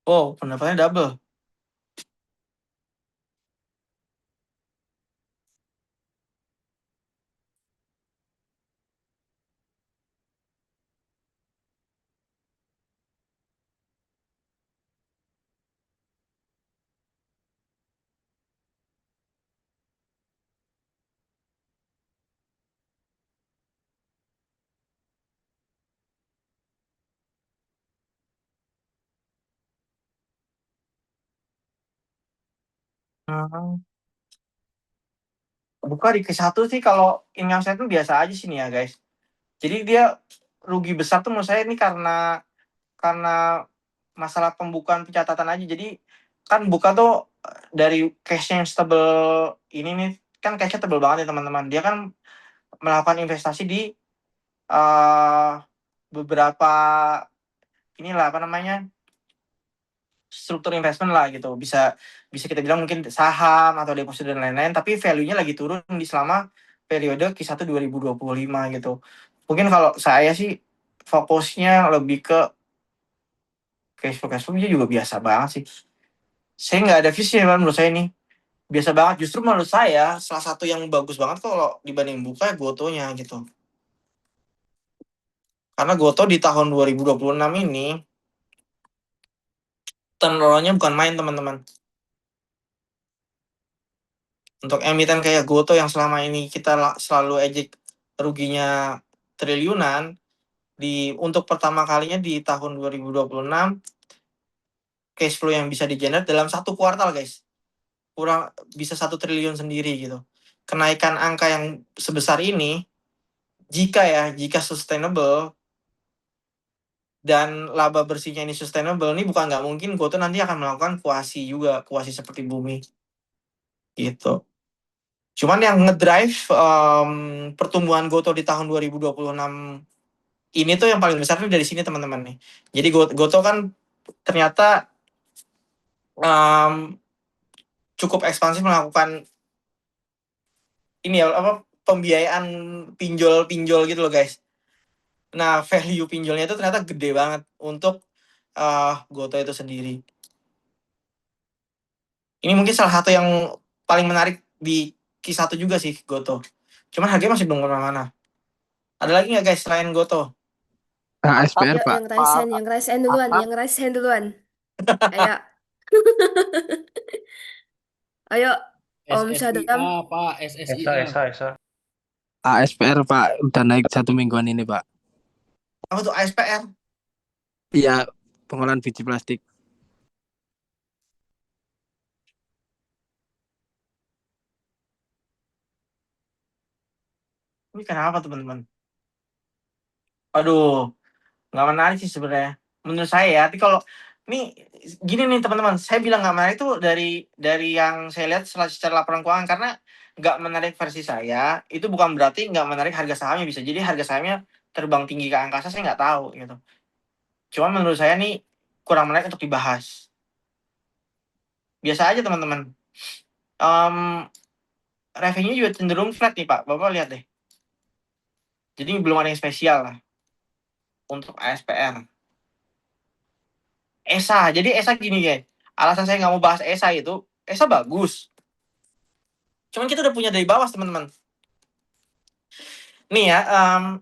Oh, pendapatnya double. Hmm. Buka di Q1 sih kalau income statement biasa aja sini ya guys. Jadi dia rugi besar tuh menurut saya ini karena masalah pembukaan pencatatan aja. Jadi kan buka tuh dari cash yang stable ini nih, kan cashnya tebel banget ya teman-teman. Dia kan melakukan investasi di beberapa inilah apa namanya struktur investment lah gitu, bisa bisa kita bilang mungkin saham atau deposito dan lain-lain, tapi value-nya lagi turun di selama periode Q1 2025 gitu. Mungkin kalau saya sih fokusnya lebih ke cash flow-nya juga biasa banget sih. Saya nggak ada visi ya menurut saya ini biasa banget. Justru menurut saya salah satu yang bagus banget kalau dibanding buka ya Gotonya gitu. Karena Goto di tahun 2026 ini turnaround-nya bukan main teman-teman. Untuk emiten kayak Goto yang selama ini kita selalu ejek ruginya triliunan, untuk pertama kalinya di tahun 2026 cash flow yang bisa di-generate dalam satu kuartal guys, kurang bisa 1 triliun sendiri gitu. Kenaikan angka yang sebesar ini jika sustainable dan laba bersihnya ini sustainable, ini bukan nggak mungkin Goto nanti akan melakukan kuasi seperti Bumi gitu. Cuman yang ngedrive pertumbuhan Goto di tahun 2026 ini tuh yang paling besar tuh dari sini teman-teman nih. Jadi Goto kan ternyata cukup ekspansif melakukan ini ya pembiayaan pinjol gitu loh guys. Nah value pinjolnya itu ternyata gede banget untuk Goto itu sendiri. Ini mungkin salah satu yang paling menarik di Q1 juga sih Goto. Cuman harganya masih belum kemana-mana. Ada lagi nggak guys selain Goto? ASPR, Yuk, Pak. yang raise hand duluan. Ayo, ayo, Om Sadam. SSIA, Pak, SSIA. Esa. ASPR, Pak. Udah naik 1 mingguan ini, Pak. Apa tuh ASPR? Iya, pengolahan biji plastik. Ini kenapa teman-teman? Aduh, nggak menarik sih sebenarnya. Menurut saya ya, tapi kalau ini gini nih teman-teman, saya bilang nggak menarik itu dari yang saya lihat secara laporan keuangan, karena nggak menarik versi saya itu bukan berarti nggak menarik harga sahamnya, bisa jadi harga sahamnya terbang tinggi ke angkasa, saya nggak tahu gitu. Cuma menurut saya nih kurang menarik untuk dibahas. Biasa aja teman-teman. Revenue juga cenderung flat nih Pak, Bapak lihat deh. Jadi belum ada yang spesial lah untuk ASPR. ESA, jadi ESA gini guys, alasan saya nggak mau bahas ESA itu, ESA bagus. Cuman kita udah punya dari bawah teman-teman. Nih ya,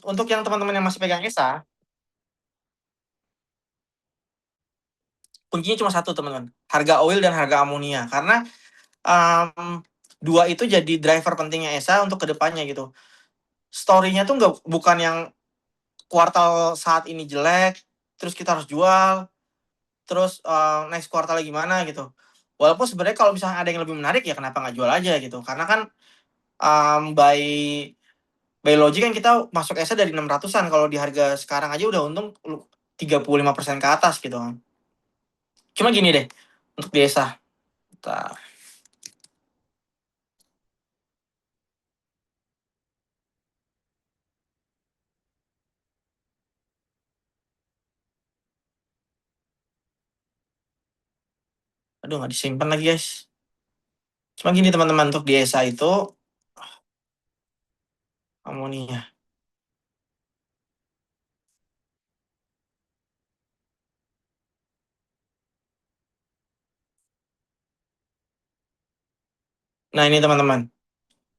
untuk yang teman-teman yang masih pegang ESA, kuncinya cuma satu teman-teman, harga oil dan harga amonia. Karena dua itu jadi driver pentingnya ESA untuk kedepannya gitu. Story-nya tuh bukan yang kuartal saat ini jelek, terus kita harus jual, terus next kuartal gimana gitu. Walaupun sebenarnya kalau misalnya ada yang lebih menarik ya kenapa nggak jual aja gitu. Karena kan by logic kan kita masuk ESA dari 600-an, kalau di harga sekarang aja udah untung 35% ke atas gitu kan. Cuma gini deh, untuk di ESA. Bentar. Aduh, nggak disimpan lagi guys. Cuma gini teman-teman, untuk di ESA itu amonia. Nah ini teman-teman.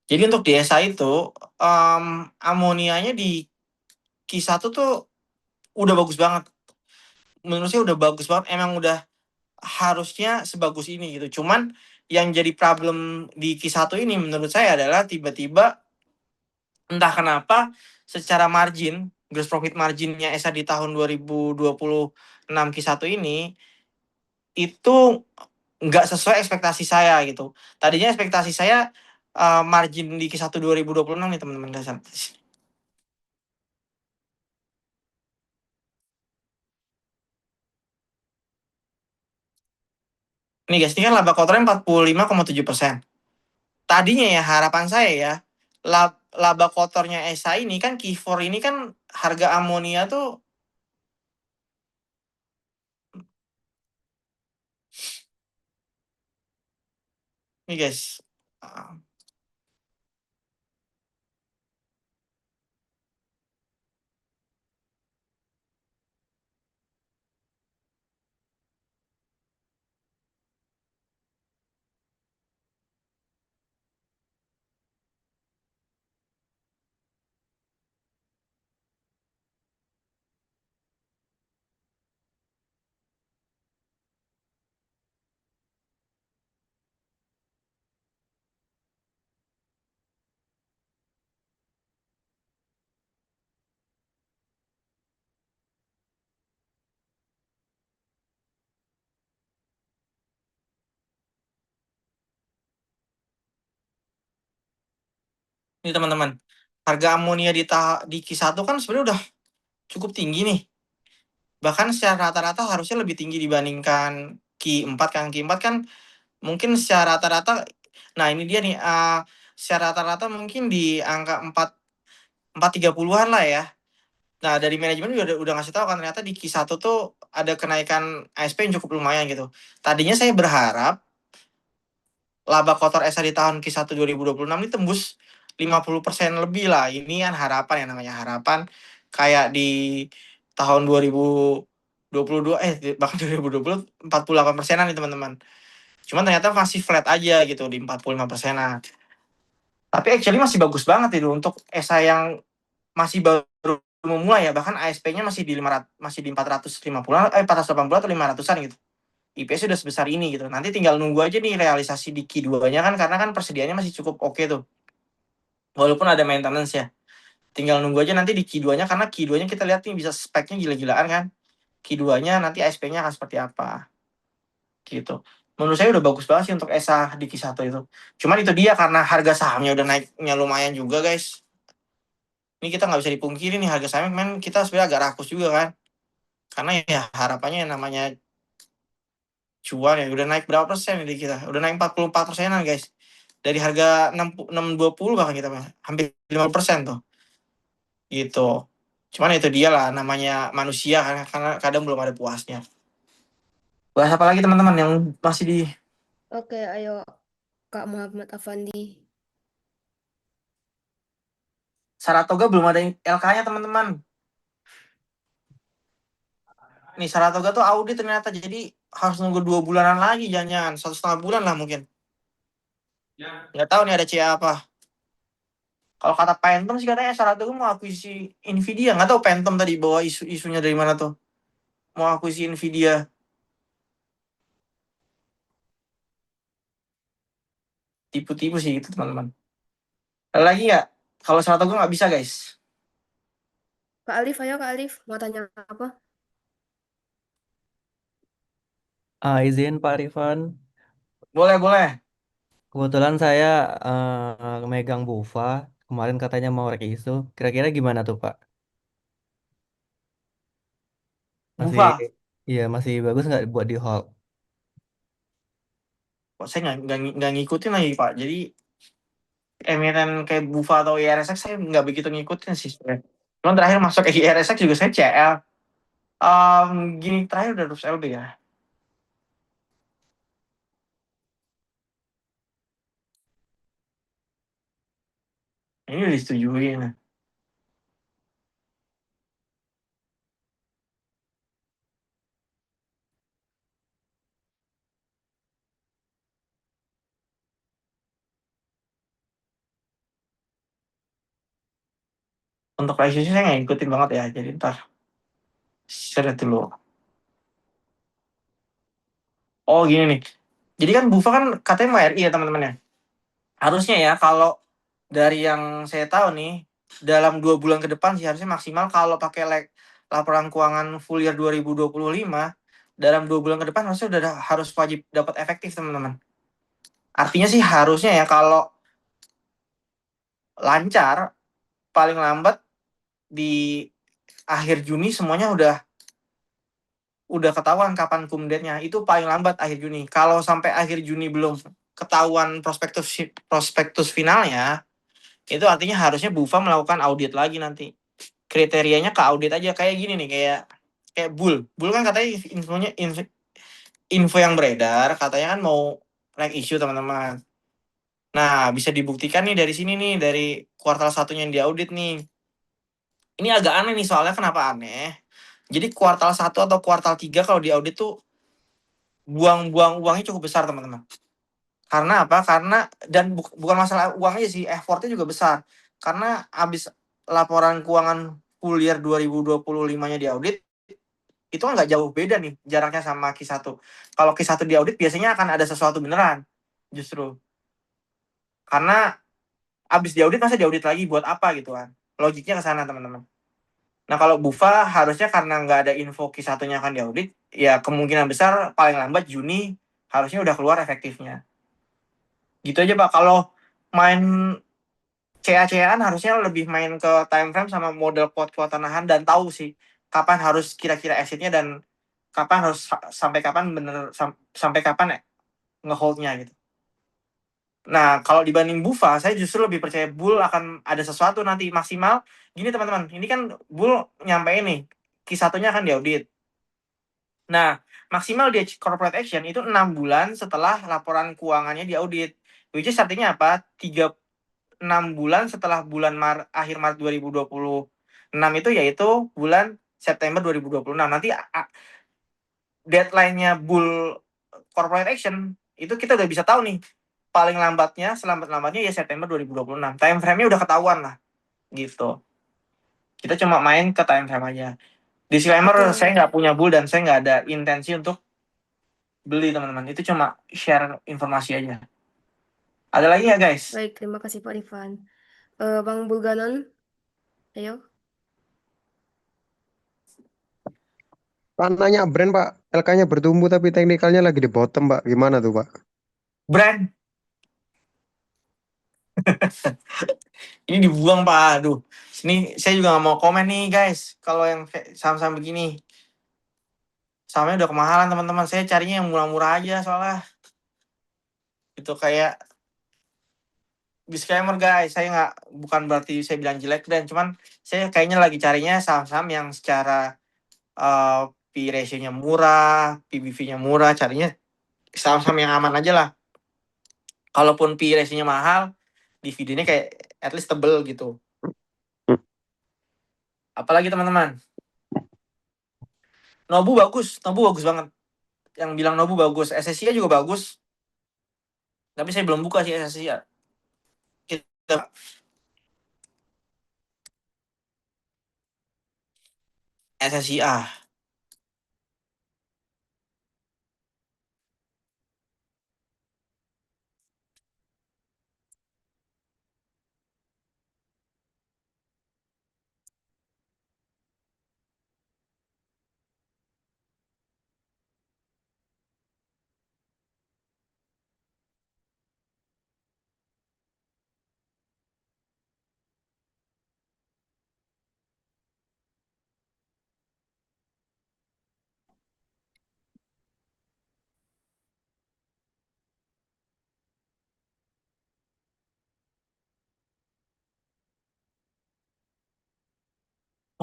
Jadi untuk di ESA itu amonianya di Q1 tuh udah bagus banget. Menurut saya udah bagus banget. Emang udah harusnya sebagus ini gitu. Cuman yang jadi problem di Q1 ini menurut saya adalah tiba-tiba entah kenapa secara margin, gross profit marginnya ESA di tahun 2026 Q1 ini itu nggak sesuai ekspektasi saya gitu. Tadinya ekspektasi saya margin di Q1 2026 nih teman-teman. Nih guys, ini kan laba kotornya 45,7%. Tadinya ya harapan saya ya, laba kotornya ESA ini kan Q4 ini kan harga amonia tuh nih guys. Nih teman-teman, harga amonia di Q1 kan sebenarnya udah cukup tinggi nih. Bahkan secara rata-rata harusnya lebih tinggi dibandingkan Q4 kan. Q4 kan mungkin secara rata-rata, nah ini dia nih, secara rata-rata mungkin di angka 430-an lah ya. Nah dari manajemen udah ngasih tahu kan ternyata di Q1 tuh ada kenaikan ASP yang cukup lumayan gitu. Tadinya saya berharap laba kotor ESA di tahun Q1 2026 ini tembus 50% lebih lah. Ini kan harapan, yang namanya harapan. Kayak di tahun 2022, bahkan 2020 48%-an nih teman-teman. Cuman ternyata masih flat aja gitu di 45%-an. Tapi actually masih bagus banget itu untuk ESA yang masih baru memulai ya. Bahkan ASP-nya masih di 450, 480 atau 500-an gitu. IPS udah sebesar ini gitu. Nanti tinggal nunggu aja nih realisasi di Q2-nya kan, karena kan persediaannya masih cukup oke tuh. Walaupun ada maintenance ya. Tinggal nunggu aja nanti di Q2-nya, karena Q2-nya kita lihat nih bisa speknya gila-gilaan kan. Q2-nya nanti ASP-nya akan seperti apa. Gitu. Menurut saya udah bagus banget sih untuk ESA di Q1 itu. Cuman itu dia, karena harga sahamnya udah naiknya lumayan juga guys. Ini kita nggak bisa dipungkiri nih, harga sahamnya memang kita sebenarnya agak rakus juga kan. Karena ya harapannya yang namanya cuan ya udah naik berapa persen ini kita, udah naik 44%-an guys, dari harga 620 bahkan kita hampir 50% tuh gitu. Cuman itu dia lah namanya manusia kan, karena kadang belum ada puasnya. Bahas apa lagi teman-teman yang masih di Oke, ayo Kak Muhammad Afandi. Saratoga? Belum ada LK-nya teman-teman. Nih Saratoga tuh audit ternyata, jadi harus nunggu 2 bulanan lagi, jangan 1,5 bulan lah mungkin. Nggak tahu nih ada CA apa. Kalau kata Phantom sih katanya Saratoga mau akuisisi Nvidia. Nggak tahu Phantom tadi bawa isunya dari mana tuh. Mau akuisisi Nvidia. Tipu-tipu sih itu teman-teman. Ada lagi nggak? Kalau Saratoga nggak bisa guys. Kak Alif, ayo Kak Alif. Mau tanya apa? Izin Pak Rifan, Boleh, boleh. kebetulan saya megang Bufa, kemarin katanya mau isu, kira-kira gimana tuh Pak? Masih, Bufa. iya masih bagus nggak buat di hold? Kok saya nggak ngikutin lagi Pak. Jadi emiten kayak Bufa atau IRSX saya nggak begitu ngikutin sih sebenarnya. Cuman terakhir masuk ke IRSX juga saya CL. Gini terakhir udah terus LB ya. Ini udah disetujui. Nah. Untuk ICC saya nggak ngikutin banget ya. Jadi ntar saya lihat dulu. Oh gini nih. Jadi kan Bufa kan katanya mau RI ya teman-teman ya. Harusnya ya kalau dari yang saya tahu nih, dalam 2 bulan ke depan sih harusnya maksimal kalau pakai laporan keuangan full year 2025, dalam 2 bulan ke depan harusnya udah harus wajib dapat efektif teman-teman. Artinya sih harusnya ya kalau lancar paling lambat di akhir Juni semuanya udah ketahuan kapan cum date-nya. Itu paling lambat akhir Juni. Kalau sampai akhir Juni belum ketahuan prospektus finalnya, itu artinya harusnya Bufa melakukan audit lagi nanti. Kriterianya ke audit aja kayak gini nih, kayak Bull kan katanya info yang beredar katanya kan mau naik isu teman-teman. Nah, bisa dibuktikan nih dari sini nih, dari kuartal 1-nya yang diaudit nih. Ini agak aneh nih, soalnya kenapa aneh? Jadi kuartal 1 atau kuartal 3 kalau diaudit tuh buang-buang uangnya cukup besar teman-teman. Karena apa? Karena dan bukan masalah uangnya sih, effortnya juga besar. Karena abis laporan keuangan full year 2025-nya diaudit, itu kan nggak jauh beda nih jaraknya sama Q1. Kalau Q1 diaudit biasanya akan ada sesuatu beneran, justru. Karena abis diaudit masa diaudit lagi buat apa gitu kan. Logiknya ke sana teman-teman. Nah kalau Bufa harusnya karena nggak ada info Q1-nya akan diaudit, ya kemungkinan besar paling lambat Juni harusnya udah keluar efektifnya. Gitu aja Pak. Kalau main CA-CA-an harusnya lebih main ke time frame sama model kuat-kuat nahan dan tahu sih kapan harus kira-kira exitnya dan kapan harus sampai kapan sampai kapan ngeholdnya gitu. Nah, kalau dibanding Bufa, saya justru lebih percaya Bull akan ada sesuatu nanti maksimal. Gini teman-teman, ini kan Bull nyampein nih, Q1-nya akan diaudit. Nah, maksimal dia corporate action itu 6 bulan setelah laporan keuangannya diaudit. Which is artinya apa? 6 bulan setelah bulan akhir Maret 2026 itu yaitu bulan September 2026. Nanti deadline-nya Bull corporate action itu kita udah bisa tahu nih. Paling lambatnya, selambat-lambatnya ya September 2026. Time frame-nya udah ketahuan lah. Gitu. Kita cuma main ke time frame aja. Disclaimer, Betul. saya nggak punya Bull dan saya nggak ada intensi untuk beli teman-teman. Itu cuma share informasi aja. Ada lagi ya guys? Baik, terima kasih Pak Rifan. Bang Bulganon, ayo. Pak nanya brand Pak, LK-nya bertumbuh tapi teknikalnya lagi di bottom Pak. Gimana tuh Pak? Brand. Ini dibuang Pak. Aduh. Ini saya juga nggak mau komen nih guys. Kalau yang saham-saham begini. Sahamnya udah kemahalan teman-teman. Saya carinya yang murah-murah aja soalnya. Itu kayak disclaimer guys, saya bukan berarti saya bilang jelek dan cuman saya kayaknya lagi carinya saham-saham yang secara P ratio-nya murah, PBV-nya murah, carinya saham-saham yang aman aja lah. Kalaupun P ratio-nya mahal, dividennya kayak at least tebel gitu. Apalagi teman-teman, Nobu bagus banget. Yang bilang Nobu bagus, SSI juga bagus. Tapi saya belum buka sih SSI. Kita SSIA.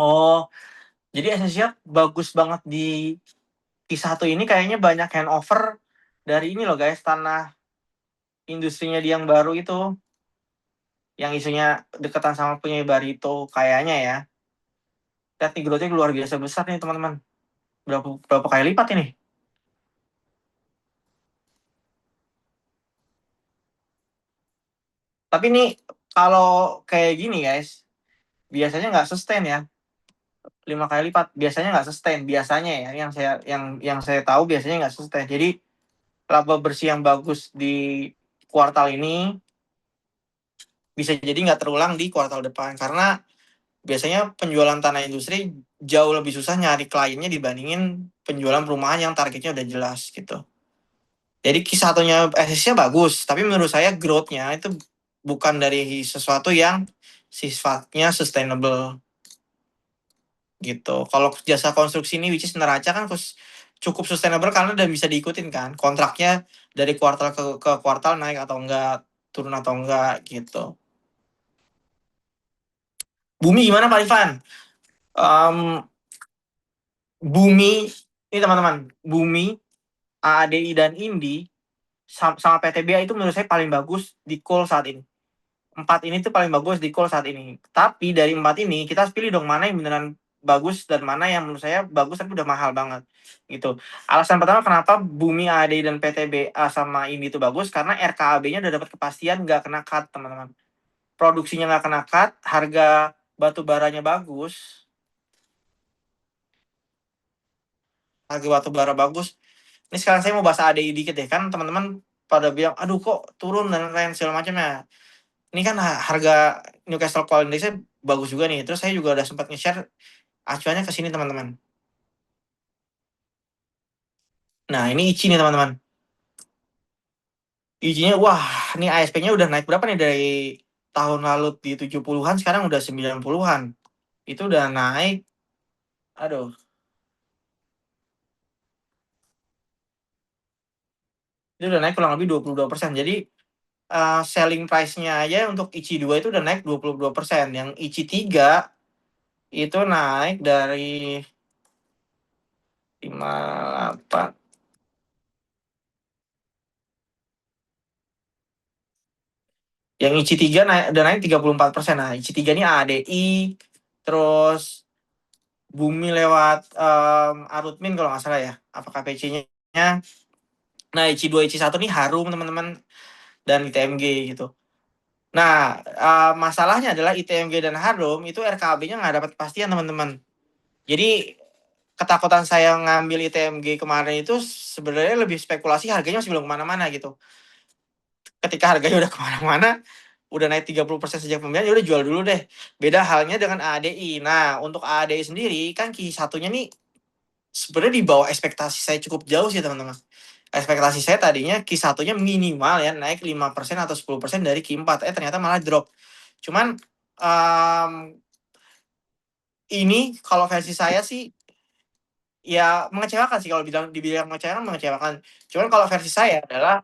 Oh, jadi SSIA bagus banget di Q1 ini kayaknya banyak handover dari ini loh guys, tanah industrinya dia yang baru itu. Yang isunya deketan sama punya Barito kayaknya ya. Lihat nih growth-nya luar biasa besar nih teman-teman. Berapa kali lipat ini? Tapi nih kalau kayak gini guys, biasanya nggak sustain ya. 5 kali lipat biasanya nggak sustain, biasanya ya yang saya tahu biasanya nggak sustain. Jadi laba bersih yang bagus di kuartal ini bisa jadi nggak terulang di kuartal depan karena biasanya penjualan tanah industri jauh lebih susah nyari kliennya dibandingin penjualan perumahan yang targetnya udah jelas gitu. Jadi Q1-nya SSI bagus, tapi menurut saya growth-nya itu bukan dari sesuatu yang sifatnya sustainable gitu. Kalau jasa konstruksi ini which is neraca kan cukup sustainable karena udah bisa diikutin kan kontraknya dari kuartal ke kuartal naik atau enggak, turun atau enggak gitu. Bumi gimana Pak Ivan? Bumi ini teman-teman, Bumi, AADI dan Indi sama PTBA itu menurut saya paling bagus di call saat ini. 4 ini tuh paling bagus di call saat ini. Tapi dari 4 ini kita harus pilih dong mana yang beneran bagus dan mana yang menurut saya bagus tapi udah mahal banget gitu. Alasan pertama kenapa Bumi, AADI dan PTBA sama Indi itu bagus karena RKAB-nya udah dapat kepastian nggak kena cut teman-teman. Produksinya nggak kena cut, harga batu baranya bagus. Harga batu bara bagus. Ini sekarang saya mau bahas ADI dikit deh kan teman-teman pada bilang aduh kok turun dan lain segala macamnya. Ini kan harga Newcastle Coal Index bagus juga nih. Terus saya juga udah sempat nge-share acuannya ke sini teman-teman. Nah, ini ICI nih teman-teman. ICI-nya wah, ini ASP-nya udah naik berapa nih dari tahun lalu di 70-an, sekarang udah 90-an. Itu udah naik. Aduh. Itu udah naik kurang lebih 22%. Jadi selling price-nya aja untuk ICI 2 itu udah naik 22%. Yang ICI 3 itu naik dari 58. Yang ICI 3 udah naik 34%. Nah, ICI 3 ini ADI, terus Bumi lewat Arutmin kalau nggak salah ya. Apa KPC-nya. Nah, ICI 2, ICI 1 nih Harum, teman-teman. Dan ITMG gitu. Nah, masalahnya adalah ITMG dan Harum itu RKAB-nya nggak dapat kepastian, teman-teman. Jadi, ketakutan saya ngambil ITMG kemarin itu sebenarnya lebih spekulasi, harganya masih belum kemana-mana gitu. Ketika harganya udah kemana-mana, udah naik 30% sejak pembelian, ya udah jual dulu deh. Beda halnya dengan ADI. Nah, untuk ADI sendiri kan Q1-nya nih sebenarnya di bawah ekspektasi saya cukup jauh sih, teman-teman. Ekspektasi saya tadinya Q1-nya minimal ya naik 5% atau 10% dari Q4. Ternyata malah drop. Cuman ini kalau versi saya sih ya mengecewakan sih, kalau dibilang mengecewakan. Cuman kalau versi saya adalah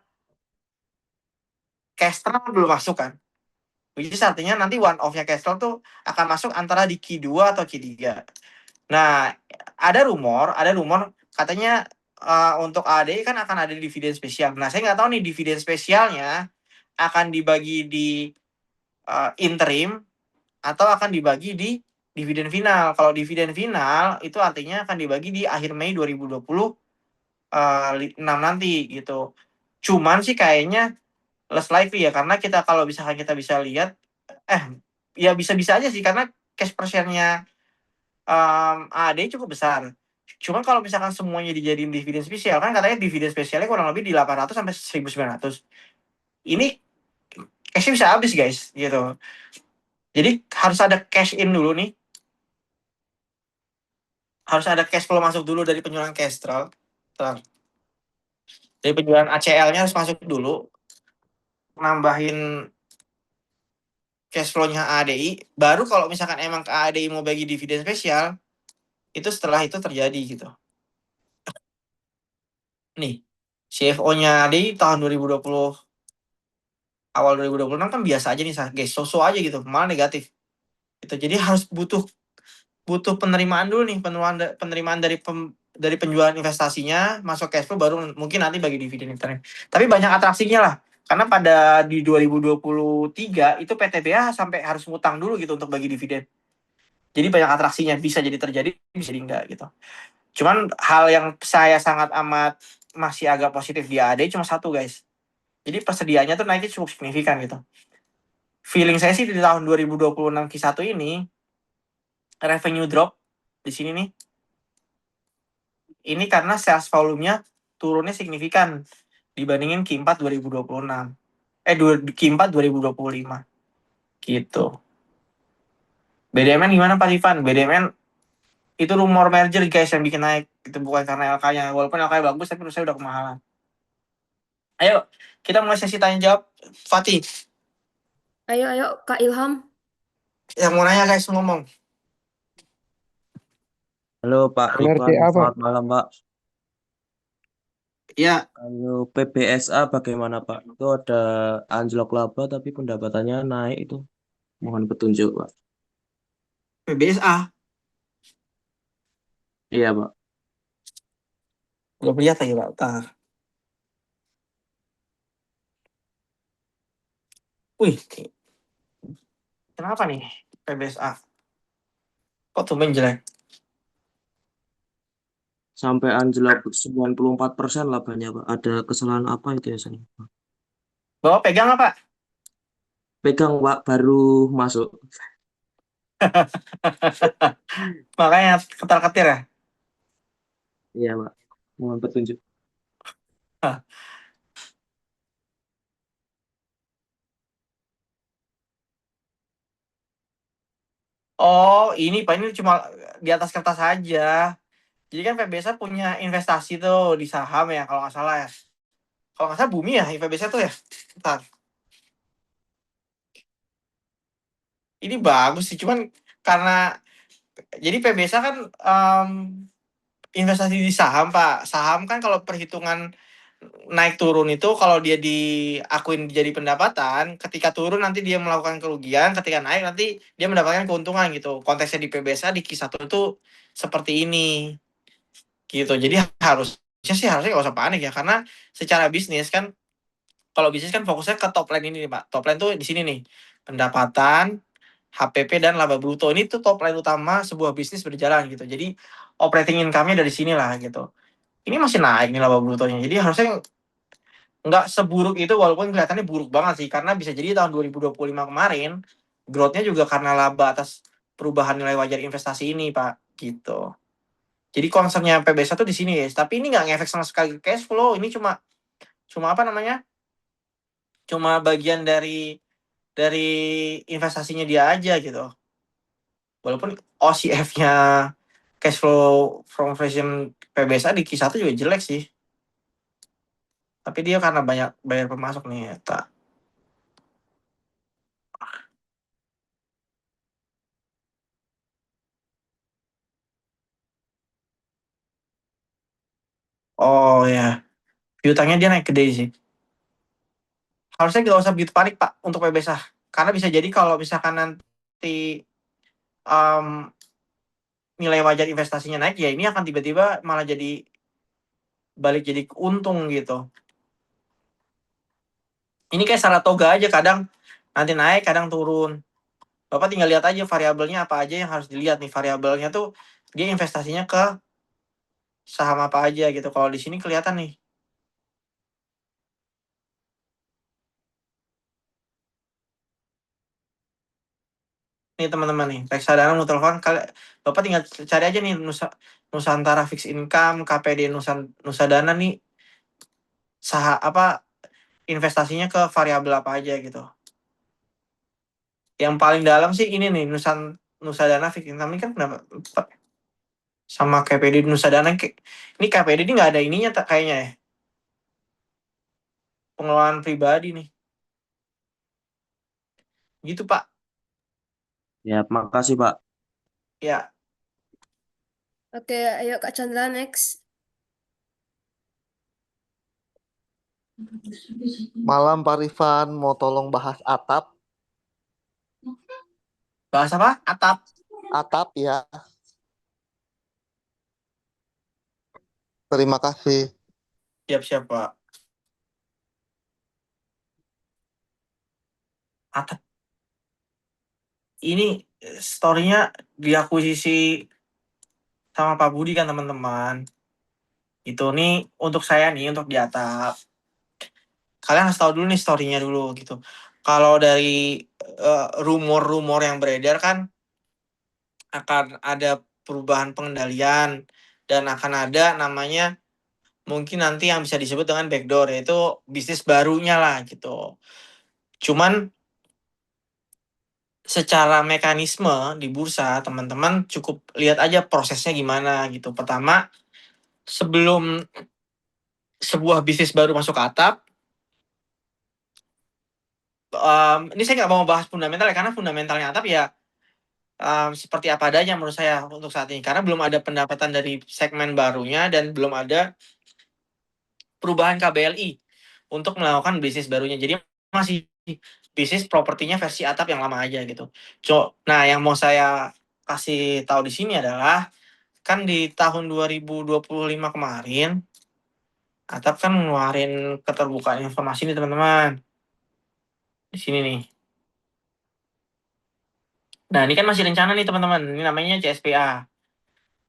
Kestrel belum masuk kan. Which is artinya nanti one off-nya Kestrel tuh akan masuk antara di Q2 atau Q3. Nah, ada rumor katanya untuk AD kan akan ada dividen spesial. Nah, saya nggak tahu nih dividen spesialnya akan dibagi di interim atau akan dibagi di dividen final. Kalau dividen final itu artinya akan dibagi di akhir Mei 2026 nanti gitu. Cuman sih kayaknya less likely ya, karena kalau misalkan kita bisa lihat ya bisa-bisa aja sih, karena cash per share-nya AD cukup besar. Cuman kalau misalkan semuanya dijadiin dividen spesial, kan katanya dividen spesialnya kurang lebih di 800 sampai 1900. Ini cash bisa habis, guys, gitu. Jadi harus ada cash in dulu nih. Harus ada cash flow masuk dulu dari penjualan Kestrel. Dari penjualan ACL-nya harus masuk dulu. Nambahin cash flow-nya ADI. Baru kalau misalkan emang ke ADI mau bagi dividen spesial, itu setelah itu terjadi gitu. Nih, CFO-nya ADI tahun 2020 awal 2026 kan biasa aja nih, guys, so-so aja gitu, malah negatif gitu. Jadi harus butuh penerimaan dulu nih, penerimaan dari penjualan investasinya masuk cash flow, baru mungkin nanti bagi dividen interim. Tapi banyak atraksinya lah, karena pada di 2023 itu PTBA sampai harus ngutang dulu gitu untuk bagi dividen. Jadi banyak atraksinya, bisa jadi terjadi, bisa jadi enggak gitu. Cuman hal yang saya sangat amat masih agak positif di AD cuma satu, guys. Jadi persediaannya tuh naiknya cukup signifikan gitu. Feeling saya sih di tahun 2026 Q1 ini revenue drop di sini nih. Ini karena sales volume-nya turunnya signifikan dibandingin Q4 2026. Q4 2025. Gitu. BDMN gimana Pak Ivan? BDMN itu rumor merger, guys, yang bikin naik. Itu bukan karena LK-nya. Walaupun LK-nya bagus, tapi menurut saya udah kemahalan. Ayo, kita mulai sesi tanya jawab. Fatih, Ayo, Kak Ilham. yang mau nanya, guys, ngomong. Halo Pak NRC Ridwan, apa? selamat malam Pak. Ya, Kalau PBSA bagaimana Pak? Itu ada anjlok laba tapi pendapatannya naik itu. Mohon petunjuk Pak. PBSA. Iya Pak. Belum lihat lagi, Pak. Bentar. Wih, kenapa nih PBSA? Kok tumben jelek? Sampai anjlok 94% labanya Pak. Ada kesalahan apa itu ya saya? Bawa pegang apa? Pegang Pak, baru masuk. Makanya ketar-ketir ya? Iya Pak. Mohon petunjuk. Oh, ini Pak, ini cuma di atas kertas aja. Jadi kan PBSA punya investasi tuh di saham ya, kalau nggak salah ya. Kalau nggak salah Bumi ya, PBSA tuh ya. Bentar. Ini bagus sih, cuman karena jadi PBSA kan investasi di saham, Pak. Saham kan kalau perhitungan naik turun itu kalau dia diakuin jadi pendapatan, ketika turun nanti dia melakukan kerugian, ketika naik nanti dia mendapatkan keuntungan gitu. Konteksnya di PBSA di Q1 itu seperti ini. Gitu. Jadi harusnya nggak usah panik ya, karena secara bisnis kan, kalau bisnis kan fokusnya ke top line ini nih, Pak. Top line tuh di sini nih. Pendapatan, HPP dan laba bruto. Ini tuh top line utama sebuah bisnis berjalan gitu. Jadi operating income-nya dari sini lah gitu. Ini masih naik nih laba brutonya. Jadi harusnya nggak seburuk itu, walaupun kelihatannya buruk banget sih, karena bisa jadi tahun 2025 kemarin growth-nya juga karena laba atas perubahan nilai wajar investasi ini, Pak, gitu. Jadi concern-nya PBSA tuh di sini guys, tapi ini nggak ngefek sama sekali ke cash flow, ini cuma apa namanya? Cuma bagian dari investasinya dia aja gitu. Walaupun OCF-nya cash flow from operation PBSA di Q1 juga jelek sih. Tapi dia karena banyak bayar pemasok nih, tak. Oh ya, piutangnya dia naik gede sih. Harusnya nggak usah begitu panik, Pak, untuk PBSA. Karena bisa jadi kalau misalkan nanti nilai wajar investasinya naik, ya ini akan tiba-tiba malah jadi balik jadi untung gitu. Ini kayak Saratoga aja, kadang nanti naik, kadang turun. Bapak tinggal lihat aja variabelnya apa aja yang harus dilihat nih. Variabelnya tuh dia investasinya ke saham apa aja gitu. Kalau di sini kelihatan nih. Nih teman-teman nih, reksadana mutual fund, Bapak tinggal cari aja nih Nusantara Fixed Income, KPD Nusadana nih, investasinya ke variabel apa aja gitu. Yang paling dalam sih ini nih, Nusadana Fixed Income ini kan kenapa? Sama KPD Nusadana, ini KPD ini nggak ada ininya kayaknya ya. Pengelolaan pribadi nih. Gitu, Pak. Ya, makasih Pak. Ya, Oke, ayo Kak Chandra next. Malam Pak Rifan, mau tolong bahas atap. bahas apa? Atap. Atap ya, terima kasih. Siap-siap, Pak. Atap. Ini story-nya diakuisisi sama Pak Budi kan, teman-teman. Itu nih untuk saya nih, untuk di atap. Kalian harus tahu dulu nih story-nya dulu gitu. Kalau dari rumor-rumor yang beredar kan akan ada perubahan pengendalian dan akan ada namanya mungkin nanti yang bisa disebut dengan backdoor, yaitu bisnis barunya lah gitu. Cuman secara mekanisme di bursa, teman-teman cukup lihat aja prosesnya gimana gitu. Pertama, sebelum sebuah bisnis baru masuk ke atap, ini saya nggak mau bahas fundamental ya, karena fundamentalnya atap ya seperti apa adanya menurut saya untuk saat ini. Karena belum ada pendapatan dari segmen barunya dan belum ada perubahan KBLI untuk melakukan bisnis barunya. Jadi masih bisnis propertinya versi atap yang lama aja gitu. Nah, yang mau saya kasih tahu di sini adalah kan di tahun 2025 kemarin atap kan ngeluarin keterbukaan informasi nih teman-teman. Di sini nih. Nah, ini kan masih rencana nih teman-teman. Ini namanya CSPA.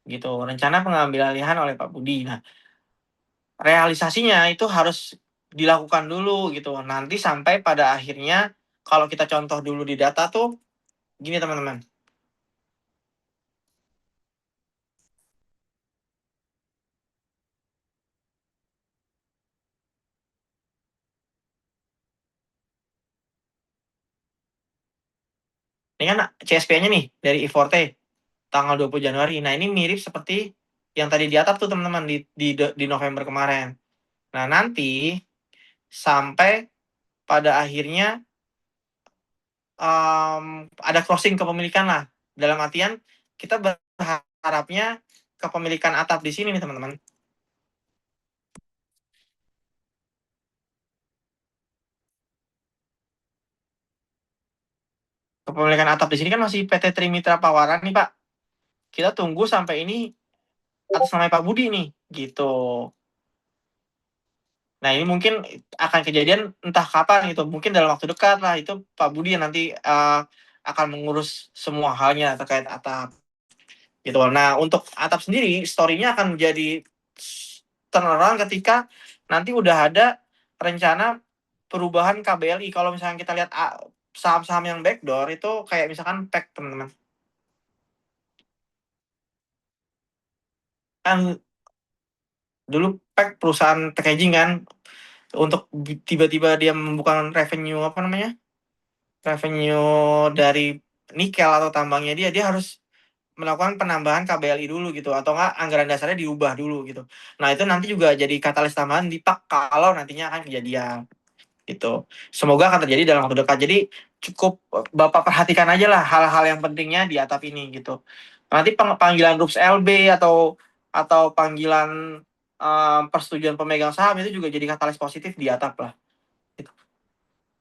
Gitu. Rencana pengambil alihan oleh Pak Budi. Nah, realisasinya itu harus dilakukan dulu gitu. Nanti sampai pada akhirnya kalau kita contoh dulu di data tuh gini teman-teman. Ini kan CSPA-nya nih dari I-Forte tanggal 20 Januari. Nah, ini mirip seperti yang tadi di atap tuh teman-teman di November kemarin. Nah, nanti sampai pada akhirnya ada crossing kepemilikan lah. Dalam artian kita berharapnya kepemilikan atap di sini nih teman-teman. Kepemilikan atap di sini kan masih PT Trimitra Pawaran nih Pak. Kita tunggu sampai ini atas nama Pak Budi nih, gitu. Nah ini mungkin akan kejadian entah kapan gitu, mungkin dalam waktu dekat lah, itu Pak Budi yang nanti akan mengurus semua halnya terkait atap. Gitu. Nah untuk atap sendiri, story-nya akan menjadi turnaround ketika nanti udah ada rencana perubahan KBLI. Kalau misalnya kita lihat saham-saham yang backdoor itu kayak misalkan PEK teman-teman. Kan dulu PEK perusahaan packaging kan, untuk tiba-tiba dia membuka revenue apa namanya? Revenue dari nikel atau tambangnya dia harus melakukan penambahan KBLI dulu gitu, atau enggak anggaran dasarnya diubah dulu gitu. Nah itu nanti juga jadi katalis tambahan di PAK kalau nantinya akan kejadian gitu. Semoga akan terjadi dalam waktu dekat. Jadi cukup Bapak perhatikan aja lah hal-hal yang pentingnya di atap ini gitu. Nanti panggilan RUPS LB atau panggilan persetujuan pemegang saham itu juga jadi katalis positif di atap lah. Gitu.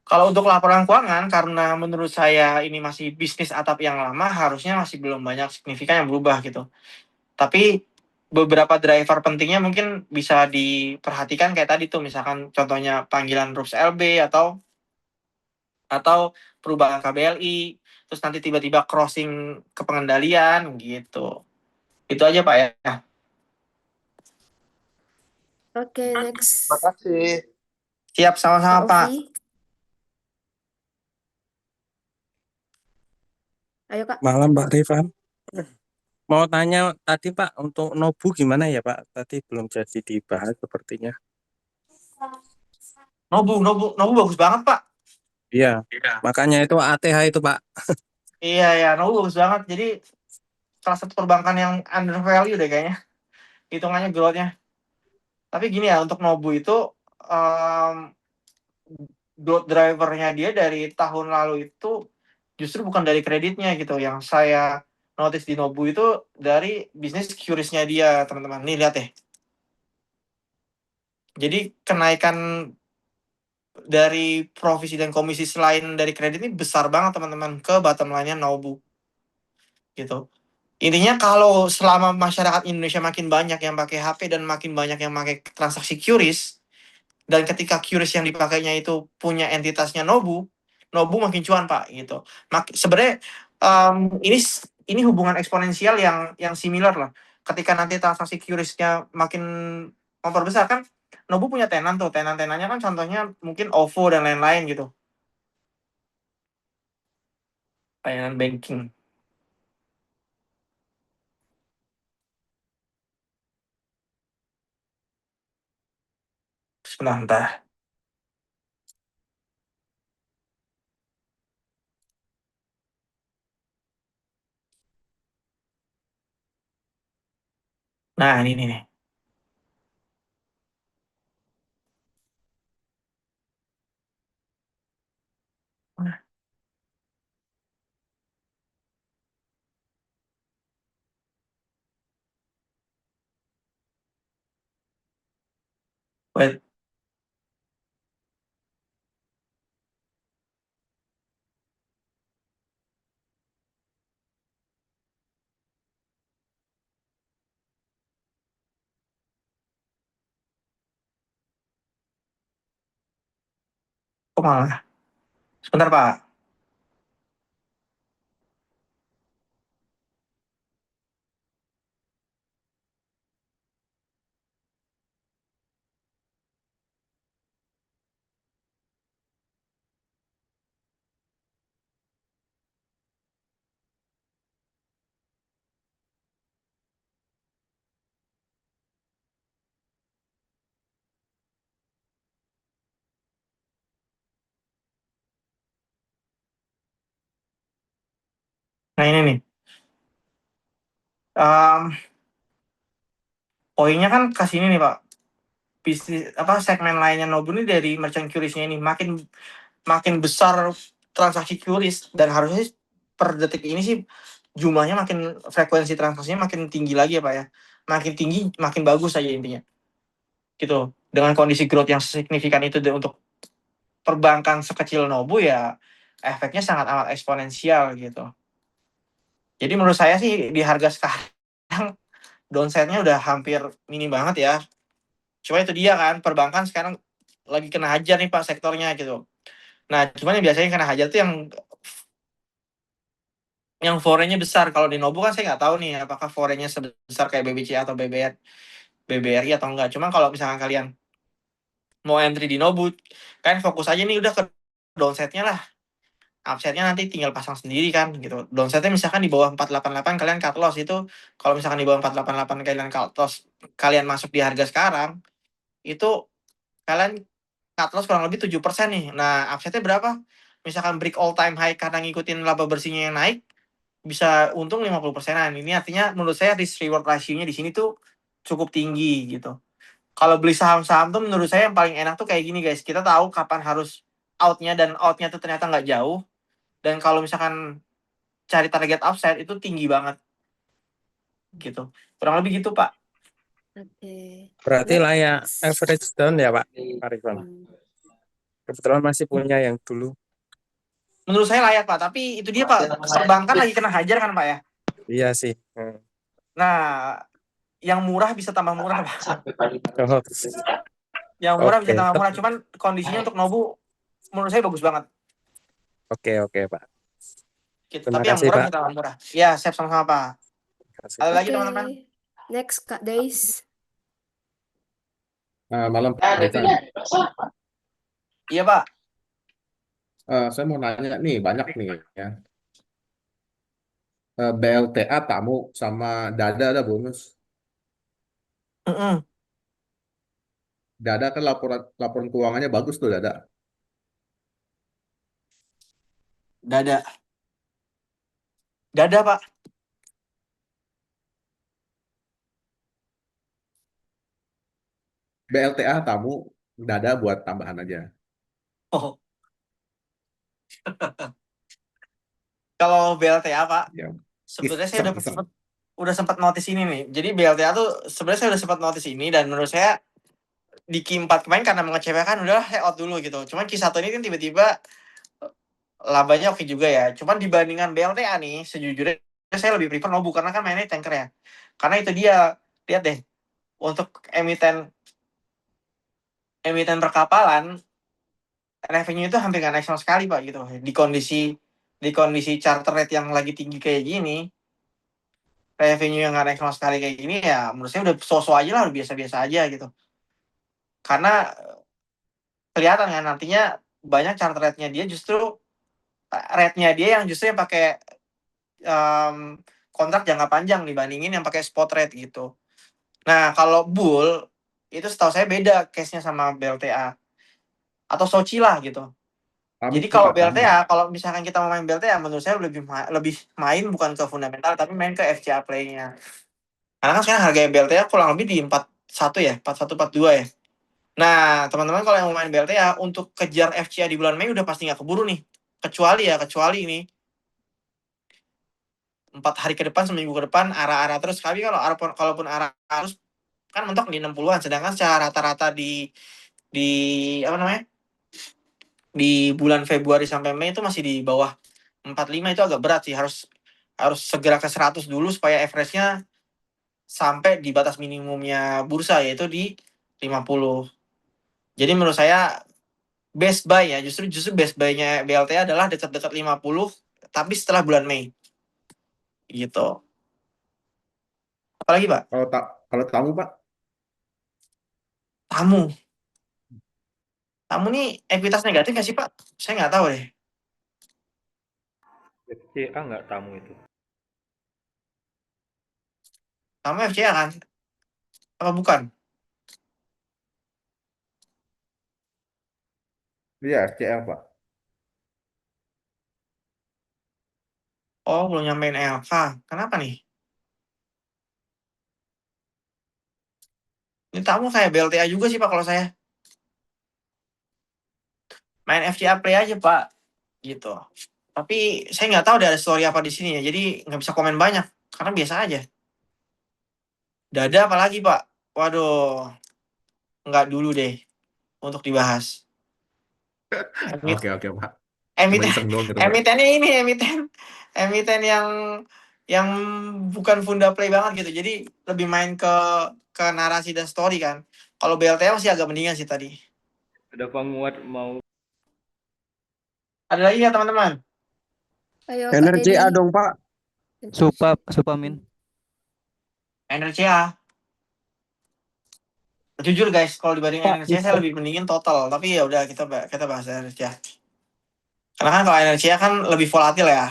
Kalau untuk laporan keuangan, karena menurut saya ini masih bisnis atap yang lama, harusnya masih belum banyak signifikan yang berubah gitu. Tapi beberapa driver pentingnya mungkin bisa diperhatikan kayak tadi tuh, misalkan contohnya panggilan RUPS LB atau perubahan KBLI, terus nanti tiba-tiba crossing ke pengendalian gitu. Itu aja Pak ya. Oke, next. Makasih. Siap, sama-sama Pak. Ovi. Ayo Kak. Malam Pak Rifan. Mau tanya tadi Pak, untuk Nobu gimana ya Pak? Tadi belum jadi dibahas sepertinya. Nobu bagus banget Pak. Iya, makanya itu ATH itu Pak. Iya ya, Nobu bagus banget. Jadi salah satu perbankan yang under value deh kayaknya. Hitungannya growth-nya. Tapi gini ya, untuk Nobu itu growth driver-nya dia dari tahun lalu itu justru bukan dari kreditnya gitu. Yang saya notice di Nobu itu dari bisnis QRIS-nya dia, teman-teman. Nih lihat deh. Jadi kenaikan dari provisi dan komisi selain dari kredit ini besar banget teman-teman ke bottom line-nya Nobu. Gitu. Intinya kalau selama masyarakat Indonesia makin banyak yang pakai HP dan makin banyak yang pakai transaksi QRIS, dan ketika QRIS yang dipakainya itu punya entitasnya Nobu makin cuan Pak gitu. Sebenarnya ini hubungan eksponensial yang similar lah. Ketika nanti transaksi QRIS-nya makin memperbesar kan, Nobu punya tenan tuh, tenan-tenannya kan contohnya mungkin OVO dan lain-lain gitu. Layanan banking. Sebentar. Nah, ini nih. Wait. Kok malah? Sebentar, Pak. Nah, ini nih. Poinnya kan ke sini nih, Pak. Bisnis segmen lainnya Nobu ini dari merchant QRIS-nya ini makin besar transaksi QRIS dan harusnya per detik ini sih jumlahnya makin, frekuensi transaksinya makin tinggi lagi ya Pak ya. Makin tinggi makin bagus aja intinya. Gitu. Dengan kondisi growth yang signifikan itu untuk perbankan sekecil Nobu ya efeknya sangat amat eksponensial gitu. Jadi menurut saya sih di harga sekarang downside-nya udah hampir minim banget ya. Cuma itu dia kan, perbankan sekarang lagi kena hajar nih Pak sektornya gitu. Nah, cuman yang biasanya kena hajar tuh yang foreign-nya besar. Kalau di Nobu kan saya nggak tahu nih apakah foreign-nya sebesar kayak BBCA atau BBRI atau enggak. Cuman kalau misalkan kalian mau entry di Nobu, kan fokus aja nih udah ke downside-nya lah. Upside-nya nanti tinggal pasang sendiri kan gitu. Downside-nya misalkan di bawah 488 kalian cut loss itu, kalau misalkan di bawah 488 kalian cut loss, kalian masuk di harga sekarang, itu kalian cut loss kurang lebih 7% nih. Nah, upside-nya berapa? Misalkan break all time high karena ngikutin laba bersihnya yang naik, bisa untung 50%-an. Ini artinya menurut saya risk reward ratio-nya di sini tuh cukup tinggi gitu. Kalau beli saham-saham tuh menurut saya yang paling enak tuh kayak gini guys. Kita tahu kapan harus out-nya dan out-nya tuh ternyata nggak jauh. Dan kalau misalkan cari target upside itu tinggi banget gitu. Kurang lebih gitu Pak. Oke. Berarti layak Next. average down ya Pak Arifan. Hmm. Kebetulan masih punya yang dulu. Menurut saya layak Pak. Tapi itu dia Pak. Perbankan lagi kena hajar kan Pak ya. Iya sih. Nah, yang murah bisa tambah murah Pak. Oh, Yang murah bisa Oke. tambah murah. Cuman kondisinya untuk Nobu menurut saya bagus banget. Oke Pak. Gitu. Terima Tapi yang kasih murah Pak. bisa tambah murah. Ya, siap sama-sama Pak. Terima kasih. Ada lagi Oke. teman-teman? Next Kak Days. Malam Pak Rifan. Iya Pak. Saya mau nanya nih, banyak nih ya. BLTA tamu sama Dada ada bonus. Mm-mm. Dada kan laporan keuangannya bagus tuh Dada. Dada Pak. BLTA tamu, Dada buat tambahan aja. Oh. Kalau BLTA Pak, Ya. sebenarnya saya Iseng. udah sempat notice ini nih. Jadi BLTA tuh sebenarnya saya udah sempat notice ini dan menurut saya di Q4 kemarin karena mengecewakan udahlah saya out dulu gitu. Cuman Q1 ini kan tiba-tiba labanya oke juga ya. Cuman dibandingkan BLTA nih, sejujurnya saya lebih prefer Nobu karena kan mainnya tanker ya. Karena itu dia, lihat deh, untuk emiten perkapalan revenue itu hampir nggak naik sama sekali Pak gitu. Di kondisi charter rate yang lagi tinggi kayak gini, revenue yang nggak naik sama sekali kayak gini ya menurut saya udah so-so aja lah, udah biasa-biasa aja gitu. Karena kelihatan kan nantinya banyak charter rate-nya dia justru rate-nya dia yang justru yang pakai kontrak jangka panjang dibandingin yang pakai spot rate gitu. Nah, kalau bull itu setahu saya beda case-nya sama BLTA atau Soci lah gitu. Jadi kalau BLTA, kalau misalkan kita mau main BLTA, menurut saya lebih main bukan ke fundamental tapi main ke FCA play-nya. Karena kan sekarang harga BLTA kurang lebih di 41 ya, 4142 ya. Nah, teman-teman kalau yang mau main BLTA untuk kejar FCA di bulan Mei udah pasti nggak keburu nih. Kecuali ini 4 hari ke depan, seminggu ke depan arah-arah terus. Kali kalaupun arah terus kan mentok di 60-an, sedangkan secara rata-rata di apa namanya? Di bulan Februari sampai Mei itu masih di bawah 45, itu agak berat sih. Harus segera ke 100 dulu supaya average-nya sampai di batas minimumnya bursa yaitu di 50. Jadi menurut saya best buy ya, justru best buy-nya BLTA adalah dekat-dekat 50 tapi setelah bulan Mei. Gitu. Apalagi Pak? Kalau tamu Pak? Tamu nih ekuitas negatif nggak sih Pak? Saya nggak tahu deh. FCA nggak tamu itu? Tamu FCA kan? Apa bukan? Iya, FCL Pak. Oh, belum nyampein LK. Kenapa nih? Ini tamu kayak BLTA juga sih Pak kalau saya. Main FCA play aja Pak. gitu. Tapi saya nggak tahu ada story apa di sini ya, jadi nggak bisa komen banyak karena biasa aja. Dada apalagi Pak? Waduh, nggak dulu deh untuk dibahas. Emit, Oke, oke, Pak. Cuma emiten, iseng doang gitu, Pak. emitennya ini emiten yang bukan Funda Play banget gitu. Jadi lebih main ke narasi dan story kan. Kalau BLTM masih agak mendingan sih tadi. Udah penguat mau. Ada lagi nggak teman-teman? Ayo Kak Energi Dedi. A dong Pak. Supamin. NRCA. Jujur guys, kalau dibanding NRCA saya lebih mendingin total. Tapi ya udah kita bahas NRCA. Karena kan kalau NRCA kan lebih volatil ya.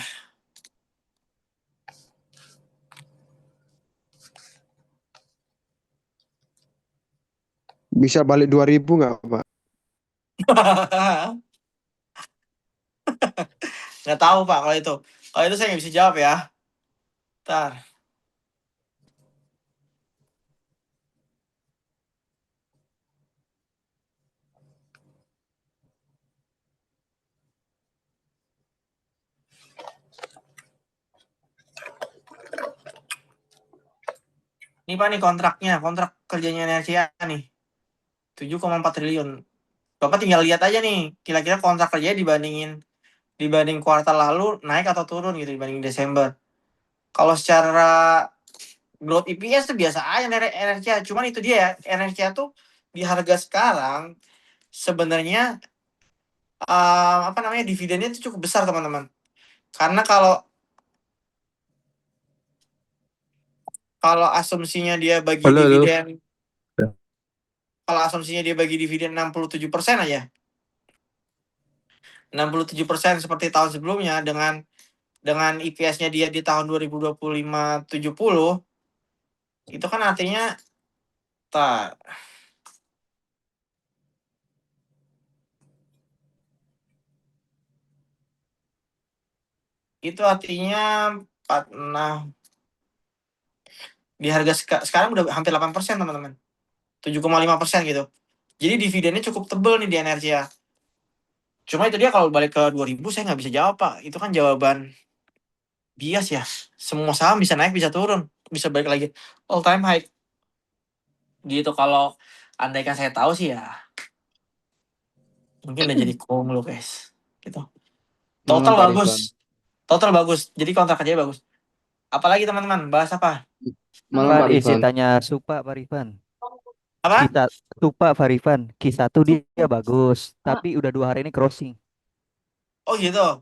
Bisa balik 2000 nggak Pak? Nggak tahu Pak kalau itu. Kalau itu saya nggak bisa jawab ya. Ntar. Ini Pak nih kontrak kerjanya NRCA nih. 7,4 triliun. Bapak tinggal lihat aja nih, kira-kira kontrak kerjanya dibanding kuartal lalu naik atau turun gitu dibanding Desember. Kalau secara growth EPS tuh biasa aja NRCA, cuman itu dia ya, NRCA tuh di harga sekarang sebenarnya dividennya itu cukup besar teman-teman. Karena kalau asumsinya dia bagi dividen, kalau asumsinya dia bagi dividen 67% aja. 67% seperti tahun sebelumnya dengan EPS-nya dia di tahun 2025 70, itu kan artinya itu artinya 46 di harga sekarang udah hampir 8% teman-teman. 7,5% gitu. Jadi dividennya cukup tebel nih di NRCA. Cuma itu dia kalau balik ke 2000 saya nggak bisa jawab Pak. Itu kan jawaban bias ya. Semua saham bisa naik bisa turun, bisa balik lagi all time high. Gitu kalau andaikan saya tahu sih ya mungkin udah jadi lo guys. Gitu. Total Malam, Pak bagus. Rifan. Total bagus. Jadi kontrak kerjanya bagus. Apalagi teman-teman, bahas apa? Malam, Pak Isi Rifan. tanya Supa Pak Rifan. Apa? Supa Pak Rifan. Q1 dia bagus, tapi udah 2 hari ini crossing. Oh gitu.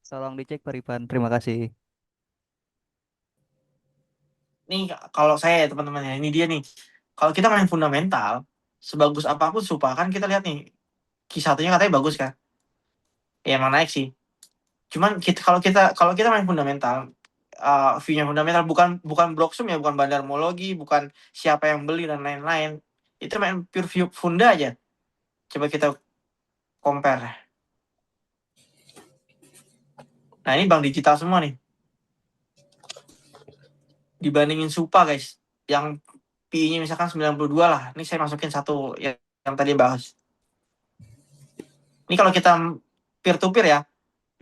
Tolong dicek Pak Rifan. Terima kasih. Nih kalau saya teman-teman ya, ini dia nih. Kalau kita main fundamental, sebagus apapun Supa kan kita lihat nih. Q1-nya katanya bagus kan. Ya emang naik sih. Cuman kalau kita main fundamental, view-nya fundamental bukan Blocksum ya, bukan bandarmologi, bukan siapa yang beli dan lain-lain. Itu main pure view funda aja. Coba kita compare. Nah, ini bank digital semua nih. Dibandingin Supa, guys. Yang PI-nya misalkan 92 lah. Ini saya masukin satu yang tadi bahas. Ini kalau kita peer-to-peer ya,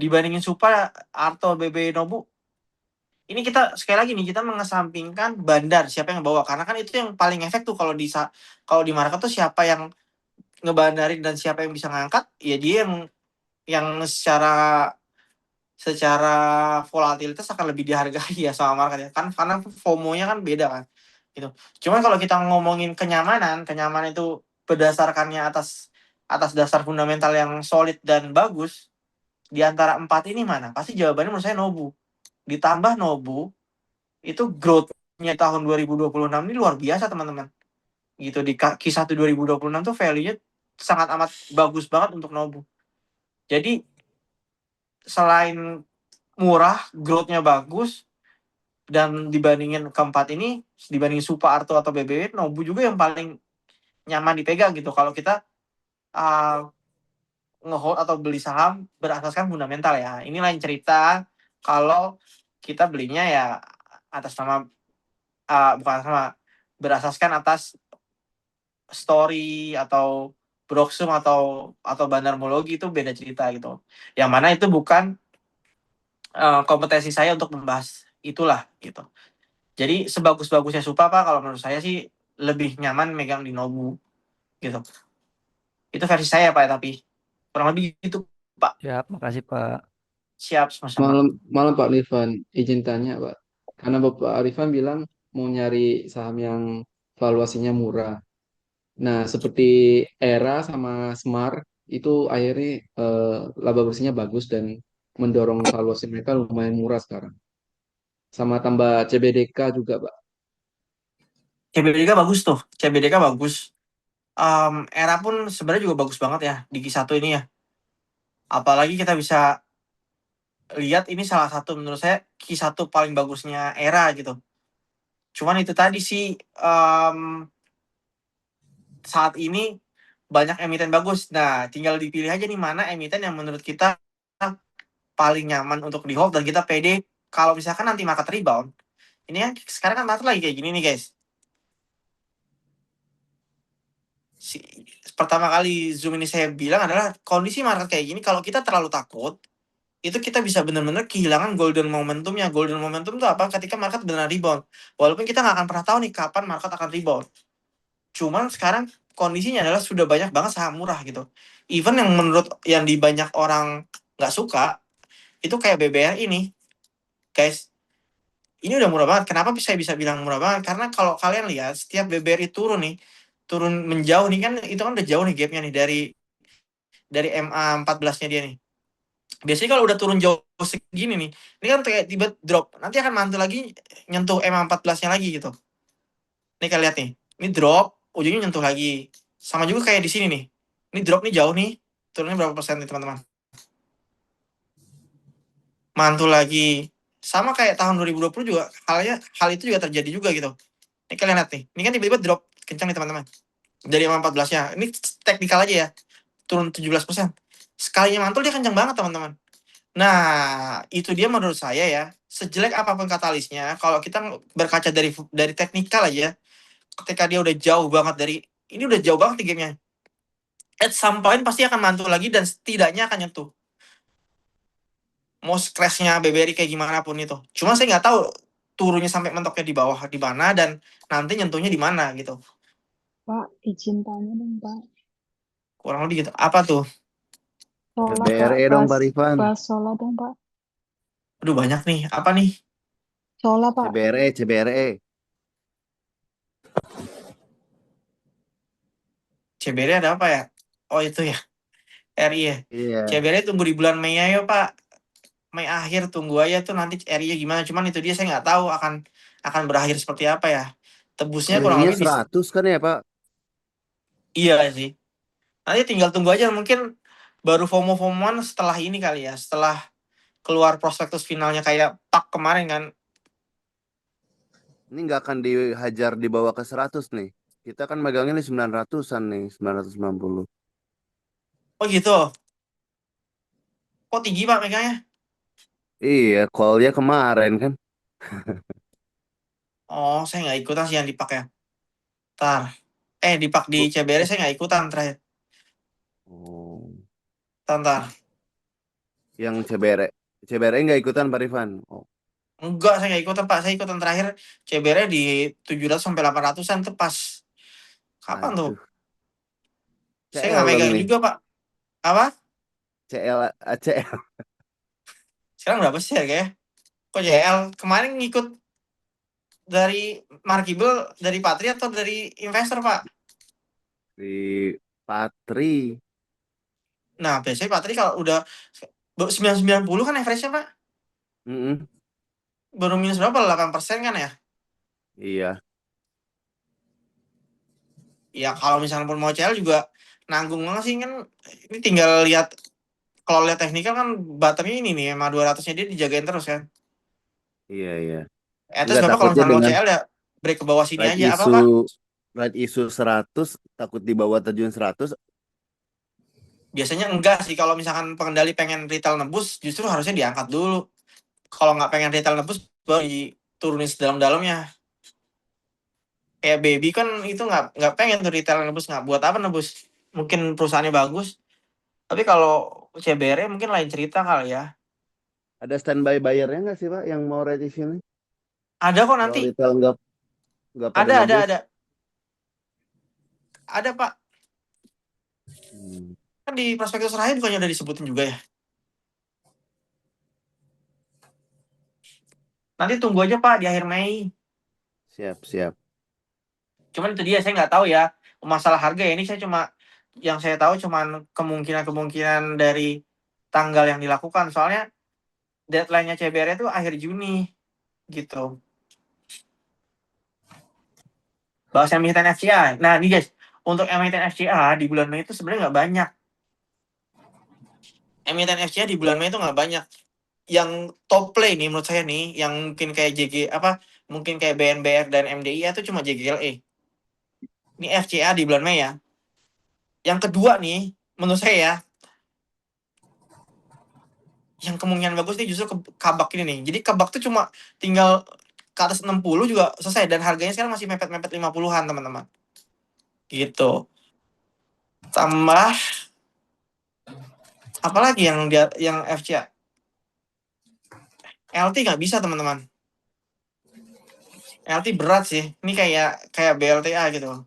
dibandingin Supa, Arto, BB, Nobu, ini kita sekali lagi nih kita mengesampingkan bandar siapa yang bawa, karena kan itu yang paling efek tuh kalau di market tuh siapa yang ngebandarin dan siapa yang bisa ngangkat, ya dia yang secara volatilitas akan lebih dihargai ya sama market ya kan, karena FOMO-nya kan beda kan gitu. Cuman kalau kita ngomongin kenyamanan itu berdasarkannya atas dasar fundamental yang solid dan bagus, di antara 4 ini mana? Pasti jawabannya menurut saya Nobu. Ditambah Nobu itu growth-nya tahun 2026 ini luar biasa teman-teman. Gitu di Q1 2026 tuh value-nya sangat amat bagus banget untuk Nobu. Jadi selain murah, growth-nya bagus, dan dibandingin keempat ini, dibanding Supa, Arto atau BBW, Nobu juga yang paling nyaman dipegang gitu. Kalau kita nge-hold atau beli saham berasaskan fundamental ya. Ini lain cerita kalau kita belinya ya atas nama bukan sama berasaskan atas story atau Broksum atau bandarmologi itu beda cerita gitu. Yang mana itu bukan kompetensi saya untuk membahas itulah gitu. Jadi sebagus-bagusnya Supa Pak, kalau menurut saya sih lebih nyaman megang di Nobu gitu. Itu versi saya Pak, tapi kurang lebih gitu Pak. Siap, makasih Pak. Siap sama-sama. Malam Pak Rifan, izin tanya Pak. Karena Bapak Arifan bilang mau nyari saham yang valuasinya murah. Nah, seperti Era sama Smart itu akhirnya laba bersihnya bagus dan mendorong valuasi mereka lumayan murah sekarang. Sama tambah CBDK juga, Pak. CBDK bagus tuh, CBDK bagus. Era pun sebenarnya juga bagus banget ya di Q1 ini ya. Apalagi kita bisa lihat ini salah satu menurut saya Q1 paling bagusnya Era gitu. Cuman itu tadi sih saat ini banyak emiten bagus. Nah, tinggal dipilih aja nih mana emiten yang menurut kita paling nyaman untuk di hold dan kita pede kalau misalkan nanti market rebound. Ini kan sekarang kan market lagi kayak gini nih guys. Pertama kali Zoom ini saya bilang adalah kondisi market kayak gini, kalau kita terlalu takut, itu kita bisa benar-benar kehilangan golden momentumnya. Golden momentum itu apa? Ketika market benar rebound. Walaupun kita nggak akan pernah tahu nih kapan market akan rebound. Cuman sekarang kondisinya adalah sudah banyak banget saham murah gitu. Even yang menurut yang di banyak orang nggak suka, itu kayak BBR ini. Guys, ini udah murah banget. Kenapa saya bisa bilang murah banget? Karena kalau kalian lihat, setiap BBRI turun nih, turun menjauh nih kan, itu kan udah jauh nih gapnya nih dari MA 14-nya dia nih. Biasanya kalau udah turun jauh segini nih, ini kan kayak tiba drop. Nanti akan mantul lagi nyentuh MA 14-nya lagi gitu. Nih kalian lihat nih, ini drop, ujungnya nyentuh lagi. Sama juga kayak di sini nih. Ini drop nih jauh nih, turunnya berapa persen nih teman-teman? Mantul lagi. Sama kayak tahun 2020 juga hal itu juga terjadi juga gitu. Ini kalian lihat nih, ini kan tiba-tiba drop kencang nih teman-teman. Dari MA 14-nya. Ini teknikal aja ya. Turun 17%. Sekalinya mantul dia kencang banget teman-teman. Nah, itu dia menurut saya ya. Sejelek apapun katalisnya, kalau kita berkaca dari teknikal aja, ketika dia udah jauh banget ini udah jauh banget di gamenya. At some point pasti akan mantul lagi dan setidaknya akan nyentuh. Mau crashnya BBRI kayak gimana pun itu. Cuma saya nggak tahu turunnya sampai mentoknya di bawah di mana dan nanti nyentuhnya di mana gitu. Pak, izin tanya dong, Pak. Kurang lebih gitu. Apa tuh? Sola, BRE Pak. dong, Pak Rifan. Bahas Sola dong, Pak. Aduh banyak nih. Apa nih? Sola, Pak. CBRE. CBRI ada apa ya? Oh itu ya. RI ya. Iya. CBRI tunggu di bulan Mei aja Pak. Mei akhir tunggu aja tuh nanti RI gimana. Cuman itu dia saya nggak tahu akan berakhir seperti apa ya. Tebusnya kurang RI-nya lebih 100 kan ya, Pak? Iya sih. Nanti tinggal tunggu aja mungkin baru FOMO-FOMOan setelah ini kali ya. Setelah keluar prospektus finalnya kayak PAK kemarin kan. Ini nggak akan dihajar di bawah ke 100 nih. Kita kan megangnya nih 900-an nih, 990. Oh gitu. Kok tinggi Pak megangnya? Iya, call-nya kemarin kan. Oh, saya nggak ikutan sih yang di PAK ya. Ntar. Di PAK di CBRI saya nggak ikutan terakhir. Oh. Ntar. Yang CBRE nggak ikutan, Pak Rifan. Oh. Enggak, saya nggak ikutan Pak. Saya ikutan terakhir CBRI di 700 sampai 800-an tuh pas. Kapan tuh? Saya nggak CL dong megang ini. juga Pak. Apa? CL. Sekarang berapa sih harganya? Kok JL? Kemarin ngikut dari Markibel, dari Patri atau dari investor Pak? Di Patri. Nah, biasanya Patri kalau udah 990 kan average-nya Pak? Baru minus berapa? 8% kan ya? Iya. Ya kalau misalnya pun mau CL juga nanggung banget sih kan. Ini tinggal lihat, kalau lihat teknikal kan bottomnya ini nih, MA 200-nya dia dijagain terus kan. Iya. Terus Bapak kalau misalnya mau CL ya break ke bawah sini aja. Apa Pak? Right issue 100, takut di bawah terjun 100. Biasanya enggak sih, kalau misalkan pengendali pengen retail nebus justru harusnya diangkat dulu. Kalau nggak pengen retail nebus baru diturunin sedalam-dalamnya. Kayak baby kan itu nggak pengen tuh retail nebus, nggak buat apa nebus. mungkin perusahaannya bagus. Tapi kalau CBR mungkin lain cerita kali ya. Ada standby bayarnya nggak sih Pak yang mau right issue nih? Ada kok Kalau nanti. retail nggak pada Ada, nebus. ada. Ada Pak. Hmm. Kan di prospektus terakhir bukannya udah disebutin juga ya. Nanti tunggu aja Pak di akhir Mei. Siap, siap. Cuman itu dia, saya nggak tahu ya masalah harga ya. Ini saya yang saya tahu cuman kemungkinan dari tanggal yang dilakukan. Soalnya deadline-nya CBR itu akhir Juni gitu. Bahas emiten FCA. Nah nih guys, untuk emiten FCA di bulan Mei itu sebenarnya nggak banyak. Emiten FCA di bulan Mei itu nggak banyak. Yang top play nih menurut saya nih, yang mungkin kayak mungkin kayak BNBR dan MDI itu cuma JGLE. Ini FCA di bulan Mei ya. Yang kedua nih, menurut saya ya, yang kemungkinan bagus nih justru Kabak ini nih. Jadi Kabak tuh cuma tinggal ke atas 60 juga selesai, dan harganya sekarang masih mepet-mepet 50-an teman-teman. Gitu. Tambah apalagi yang FCA. LT nggak bisa teman-teman. LT berat sih. Ini kayak BLTA gitu.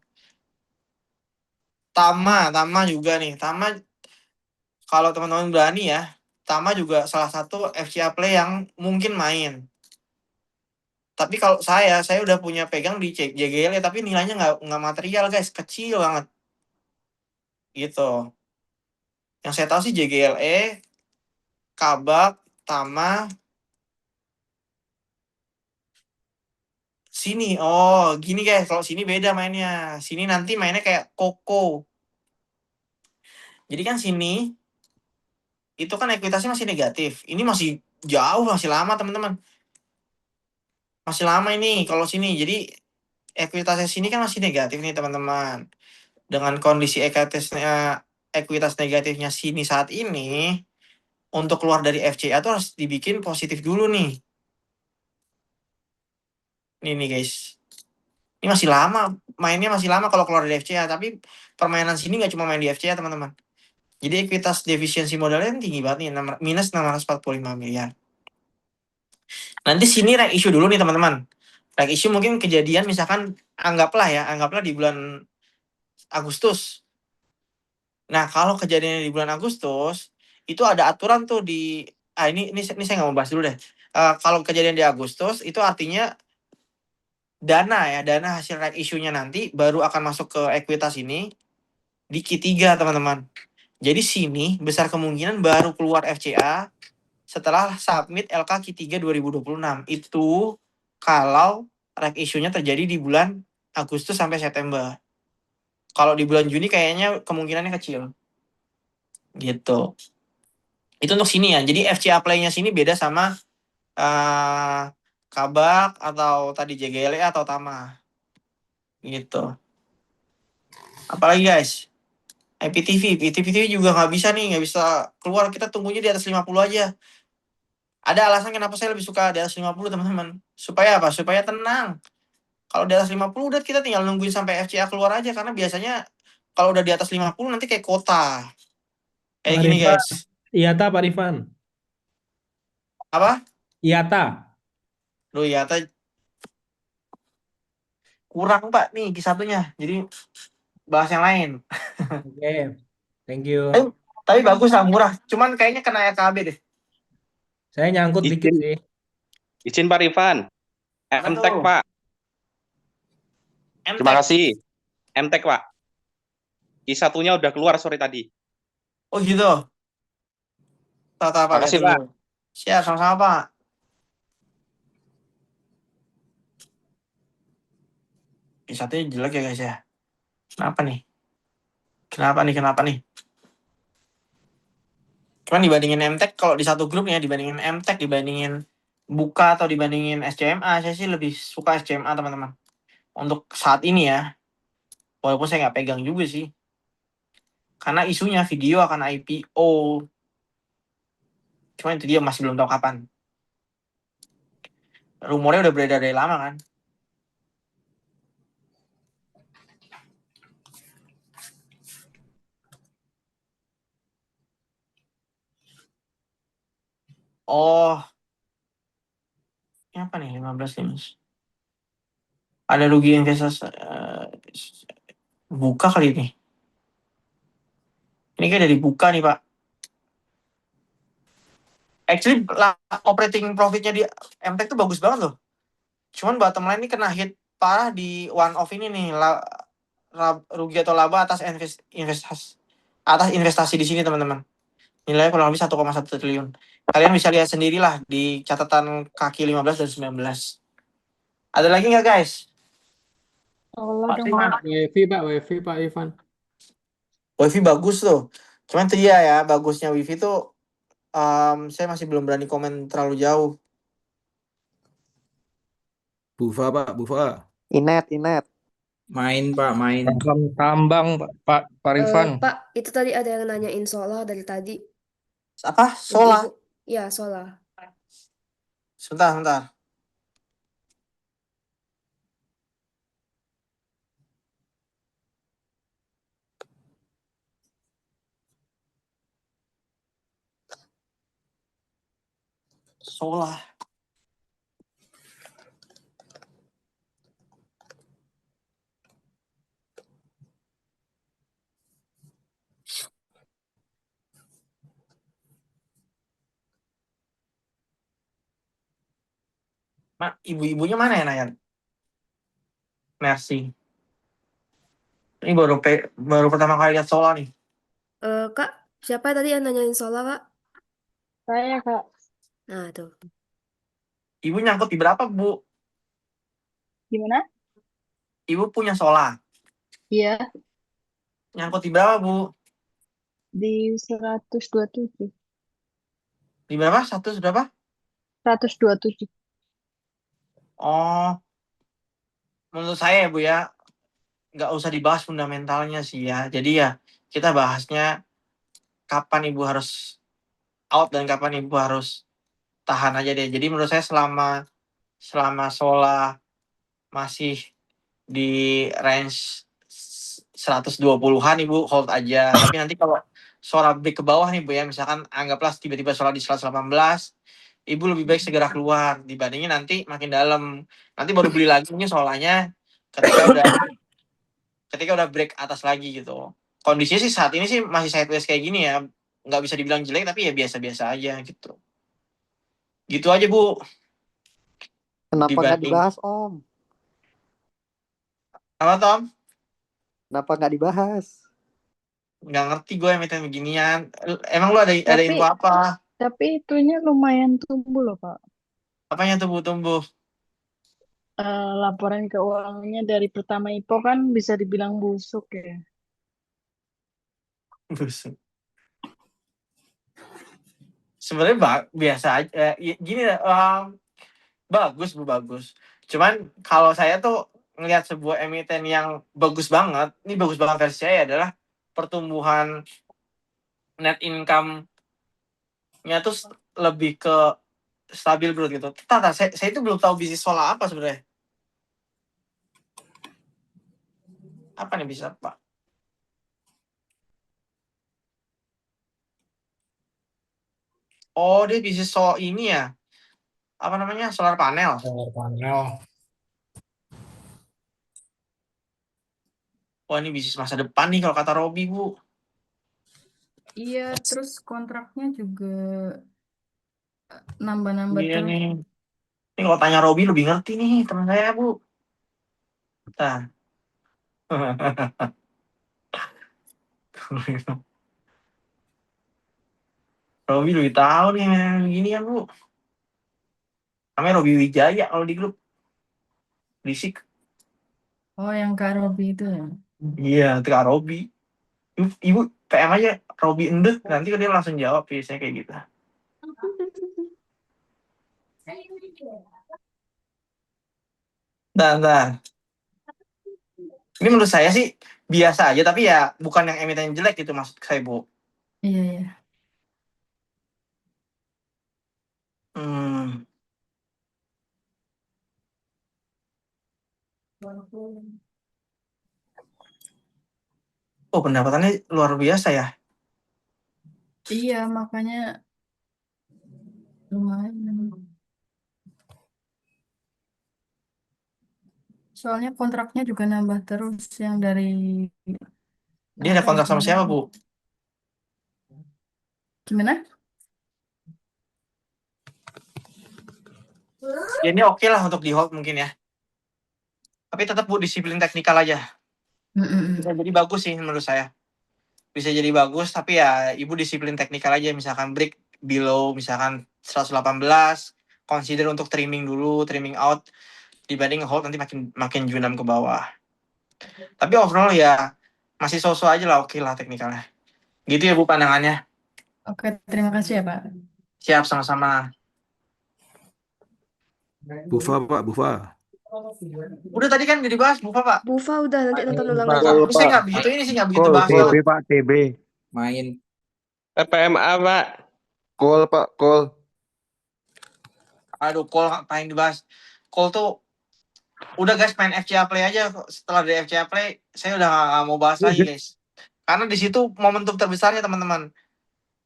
Tama juga nih. Tama kalau teman-teman berani ya, Tama juga salah satu FCA play yang mungkin main. Tapi kalau saya udah punya pegang di JGL ya, tapi nilainya nggak material guys, kecil banget. Gitu. Yang saya tahu sih JGLE, Kabak, Tama, sini. Oh, gini guys, kalau sini beda mainnya. Sini nanti mainnya kayak Koko. Jadi kan sini itu kan ekuitasnya masih negatif. Ini masih jauh, masih lama teman-teman. Masih lama ini kalau sini. Jadi ekuitasnya sini kan masih negatif nih teman-teman. Dengan kondisi ekuitas negatifnya sini saat ini, untuk keluar dari FCA tuh harus dibikin positif dulu nih. Nih guys. Ini masih lama, mainnya masih lama kalau keluar dari FCA, tapi permainan sini nggak cuma main di FCA teman-teman. Jadi ekuitas defisiensi modalnya tinggi banget nih, minus 645 miliar. Nanti sini rank issue dulu nih teman-teman. Rank issue mungkin kejadian misalkan anggaplah di bulan Agustus. Nah kalau kejadian di bulan Agustus itu ada aturan tuh ini saya nggak mau bahas dulu deh. Kalau kejadian di Agustus itu artinya dana hasil right issue-nya nanti baru akan masuk ke ekuitas ini di Q3 teman-teman. Jadi sini besar kemungkinan baru keluar FCA setelah submit LK Q3 2026. Itu kalau right issue-nya terjadi di bulan Agustus sampai September. Kalau di bulan Juni kayaknya kemungkinannya kecil. Gitu. Itu untuk sini ya. Jadi FCA play-nya sini beda sama Kabak atau tadi JGLE atau Tama. Gitu. Apalagi guys, IPTV juga nggak bisa keluar, kita tunggunya di atas 50 aja. Ada alasan kenapa saya lebih suka di atas 50 teman-teman. Supaya apa? Supaya tenang. Kalau di atas 50 udah kita tinggal nungguin sampai FCA keluar aja, karena biasanya kalau udah di atas 50 nanti kayak kota. Kayak Pak gini Rifan, guys. IATA Pak Rifan, Apa? IATA. Loh ya, kurang Pak nih satunya. Jadi bahas yang lain. Oke, thank you. Tapi bagus lah, murah. Cuman kayaknya kena LKB deh. Saya nyangkut dikit sih. Izin Pak Rifan. MTek Pak. Terima kasih. MTek Pak. I1-nya udah keluar sore tadi. Oh gitu. Tata Pak. Makasih Pak. Siap, sama-sama Pak. I1-nya jelek ya guys ya. Kenapa nih? Cuman dibandingin MTek, kalau di satu grup ya, dibandingin MTek, dibandingin Buka atau dibandingin SCMA, saya sih lebih suka SCMA teman-teman. Untuk saat ini ya. Walaupun saya nggak pegang juga sih. Karena isunya video akan IPO. Cuman itu dia masih belum tahu kapan. Rumornya udah beredar dari lama kan. Oh, ini apa nih 15 nih Mas? Ada rugi investasi buka kali ini. Ini kayak dari buka nih Pak. Actually operating profitnya di MTech tuh bagus banget loh. Cuman bottom line ini kena hit parah di one off ini nih. Rugi atau laba atas investasi di sini teman-teman. Nilainya kurang lebih 1,1 triliun. Kalian bisa lihat sendirilah di catatan kaki 15 dan 19. Ada lagi nggak guys? Sola Pak dong, Ivan. Pak. WiFi Pak Ivan. Wifi bagus tuh. Cuman itu dia ya, bagusnya Wifi tuh saya masih belum berani komen terlalu jauh. Bufa Pak, Bufa. Inet. Main Pak, main. Tambang Pak Rifan. Pak, itu tadi ada yang nanyain Sola dari tadi. Apa? Sola? Ibu. Ya, Sola. Sebentar. Sola. Ibu-ibunya mana ya nanya? Merci. Ini baru pertama kali lihat Sola nih. Kak, siapa tadi yang nanyain Sola, Kak? Saya, Kak. Nah, tuh. Ibu nyangkut di berapa, Bu? Gimana? Ibu punya Sola. Iya, Nyangkut di berapa, Bu? di 127. Di berapa? 100 berapa? 127. Oh, menurut saya ya, Bu ya, nggak usah dibahas fundamentalnya sih ya. Jadi ya, kita bahasnya kapan Ibu harus out dan kapan Ibu harus tahan aja deh. Jadi menurut saya selama Sola masih di range 120-an Ibu hold aja. Tapi nanti kalau Sola break ke bawah nih Bu ya, misalkan anggaplah tiba-tiba Sola di 118, Ibu lebih baik segera keluar dibandingin nanti makin dalam. Nanti baru beli lagi nih Solanya ketika udah break atas lagi gitu. Kondisinya sih saat ini sih masih sideways kayak gini ya. Nggak bisa dibilang jelek tapi ya biasa-biasa aja gitu. Gitu aja Bu. Kenapa nggak Dibanding dibahas, Om? apa Tom? Kenapa nggak dibahas? Nggak ngerti gue emiten beginian. Emang lu ada info Tapi apa? tapi itunya lumayan tumbuh loh, Pak. Apanya tuh Bu tumbuh? Laporan keuangannya dari Pertama IPO kan bisa dibilang busuk ya. Busuk. Sebenarnya biasa aja. Gini bagus Bu, bagus. Cuman kalau saya tuh ngelihat sebuah emiten yang bagus banget, ini bagus banget versi saya adalah pertumbuhan net income-nya tuh lebih ke stabil growth gitu. Saya itu belum tahu bisnis Sola apa sebenarnya. Apa nih bisa Pak? Oh, dia bisnis ini ya. Apa namanya? Solar panel. Solar panel. Wah, ini bisnis masa depan nih kalau kata Robi, Bu. Iya, terus kontraknya juga nambah-nambah Iya terus. nih. Ini kalau tanya Robi lebih ngerti nih teman saya, Bu. Nah. Robi lebih tahu nih gini kan, Bu. Namanya Robi Wijaya kalau di grup. Berisik. Oh, yang Kak Robi itu ya? Iya, itu Kak Robi. Ibu PM aja Robi Endeh, nanti dia langsung jawab biasanya kayak gitu. Nah. Ini menurut saya sih biasa aja, tapi ya bukan yang emiten jelek gitu maksud saya, Bu. Iya, iya. Hmm. Oh, pendapatannya luar biasa ya. Iya, makanya lumayan. Soalnya kontraknya juga nambah terus yang dari Dia ada apa kontrak sama siapa, kemarin. Bu? Gimana? Ya ini oke lah untuk di hold mungkin ya. Tapi tetap Bu disiplin teknikal aja. Bisa jadi bagus sih menurut saya. Bisa jadi bagus, tapi ya Ibu disiplin teknikal aja. Misalkan break below, misalkan 118, consider untuk trimming dulu, trimming out, dibanding hold nanti makin junam ke bawah. Tapi overall ya masih so-so aja lah, oke lah teknikalnya. Gitu ya Bu pandangannya. Oke, terima kasih ya Pak. Siap, sama-sama. Bufa Pak, Bufa. Udah tadi kan udah dibahas Bufa, Pak. Bufa udah nanti nonton ulang Pak. aja. Call, Tapi saya Pak. nggak begitu ini sih, nggak begitu Call, bahas TB, banget. Pak, TB. Main. PPMA, Pak. Call, Pak, call. Aduh, call ngapain dibahas. Call tuh udah guys, main FCA Play aja. Setelah dari FCA Play saya udah nggak mau bahas lagi guys, karena di situ momentum terbesarnya teman-teman.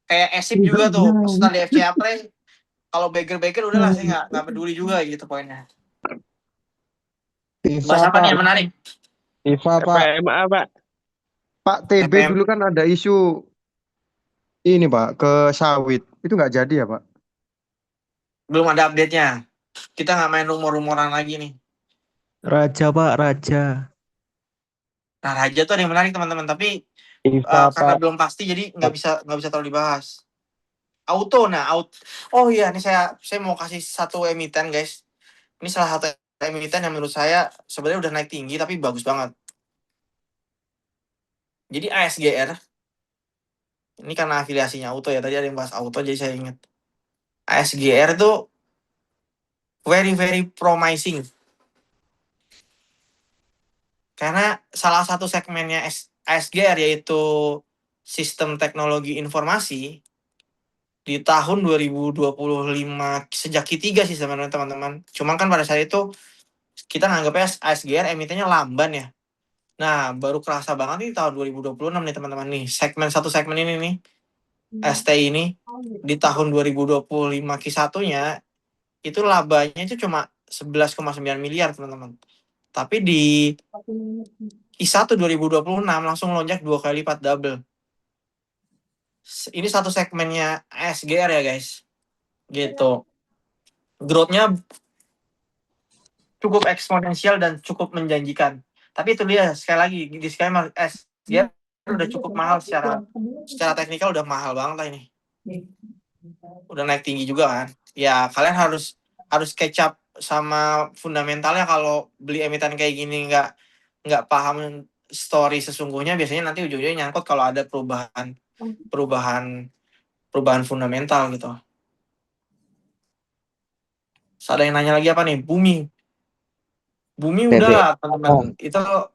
Kayak Esip juga tuh setelah di FCA Play, kalau beggar udahlah saya nggak peduli juga gitu poinnya. Bahas FIFA, apa nih Pak. yang menarik? FIFA, Pak. PPMA, Pak. Pak, TB PPM. dulu kan ada isu ini, Pak, ke sawit. Itu nggak jadi ya, Pak? Belum ada update-nya. Kita nggak main rumor-rumoran lagi nih. Raja, Pak, Raja. Nah, Raja tuh ada yang menarik teman-teman, tapi FIFA, karena Pak. belum pasti jadi nggak bisa terlalu dibahas. Auto, oh iya, ini saya mau kasih satu emiten guys. Ini salah satu emiten yang menurut saya sebenarnya udah naik tinggi tapi bagus banget. Jadi ASGR, ini karena afiliasinya auto ya, tadi ada yang bahas auto jadi saya ingat. ASGR tuh very very promising. Karena salah satu segmennya ASGR yaitu sistem teknologi informasi di tahun 2025 sejak Q3 sih sebenarnya teman-teman. Cuman kan pada saat itu kita nganggapnya ASGR emitennya lamban ya. Nah, baru kerasa banget nih tahun 2026 nih teman-teman nih. Satu segmen ini nih, ST ini di tahun 2025 Q1-nya itu labanya itu cuma 11,9 miliar teman-teman. Tapi di Q1 2026 langsung lonjak 2 kali lipat, double. Ini satu segmennya ASGR ya guys. Gitu. Growth-nya cukup eksponensial dan cukup menjanjikan. Tapi itu dia sekali lagi disclaimer, SGR udah cukup mahal secara teknikal, udah mahal banget lah ini. Udah naik tinggi juga kan. Ya kalian harus catch up sama fundamentalnya. Kalau beli emiten kayak gini nggak paham story sesungguhnya, biasanya nanti ujung-ujungnya nyangkut kalau ada perubahan fundamental gitu. So, ada yang nanya lagi apa nih? Bumi udah lah teman-teman. Itu saya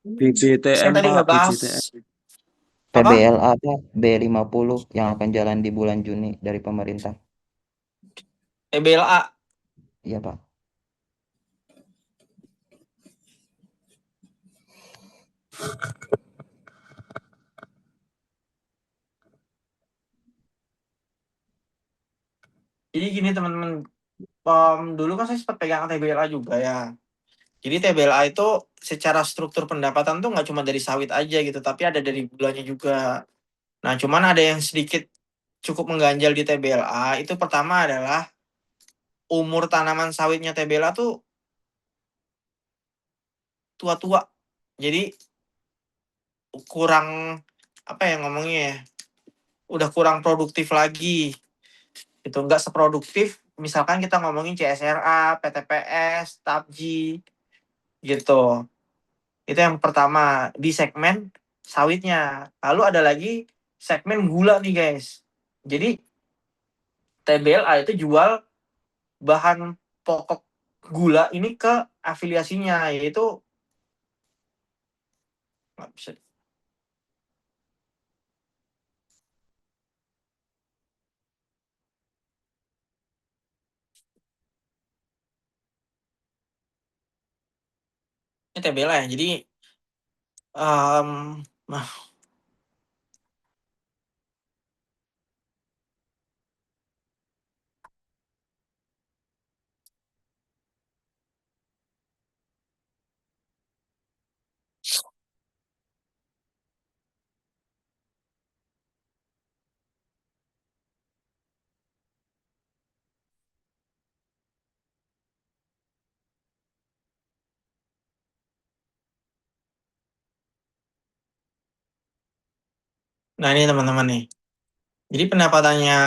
BJTM, tadi Pak, nggak bahas. BJTM. Apa? PBLA Pak, B50 yang akan jalan di bulan Juni dari pemerintah. PBLA. Iya Pak. Jadi gini teman-teman, dulu kan saya sempat pegang TBLA juga ya. Jadi TBLA itu secara struktur pendapatan tuh nggak cuma dari sawit aja gitu, tapi ada dari gulanya juga. Nah, cuman ada yang sedikit cukup mengganjal di TBLA. Itu pertama adalah umur tanaman sawitnya TBLA tuh tua-tua. Jadi kurang, apa ya ngomongnya ya, udah kurang produktif lagi. Itu nggak seproduktif misalkan kita ngomongin CSRA, PTPS, TAPG gitu. Itu yang pertama di segmen sawitnya. Lalu ada lagi segmen gula nih guys. Jadi TBLA itu jual bahan pokok gula ini ke afiliasinya, yaitu nggak bisa. Ini TBLA ya. Jadi nah, Nah ini teman-teman nih. Jadi pendapatannya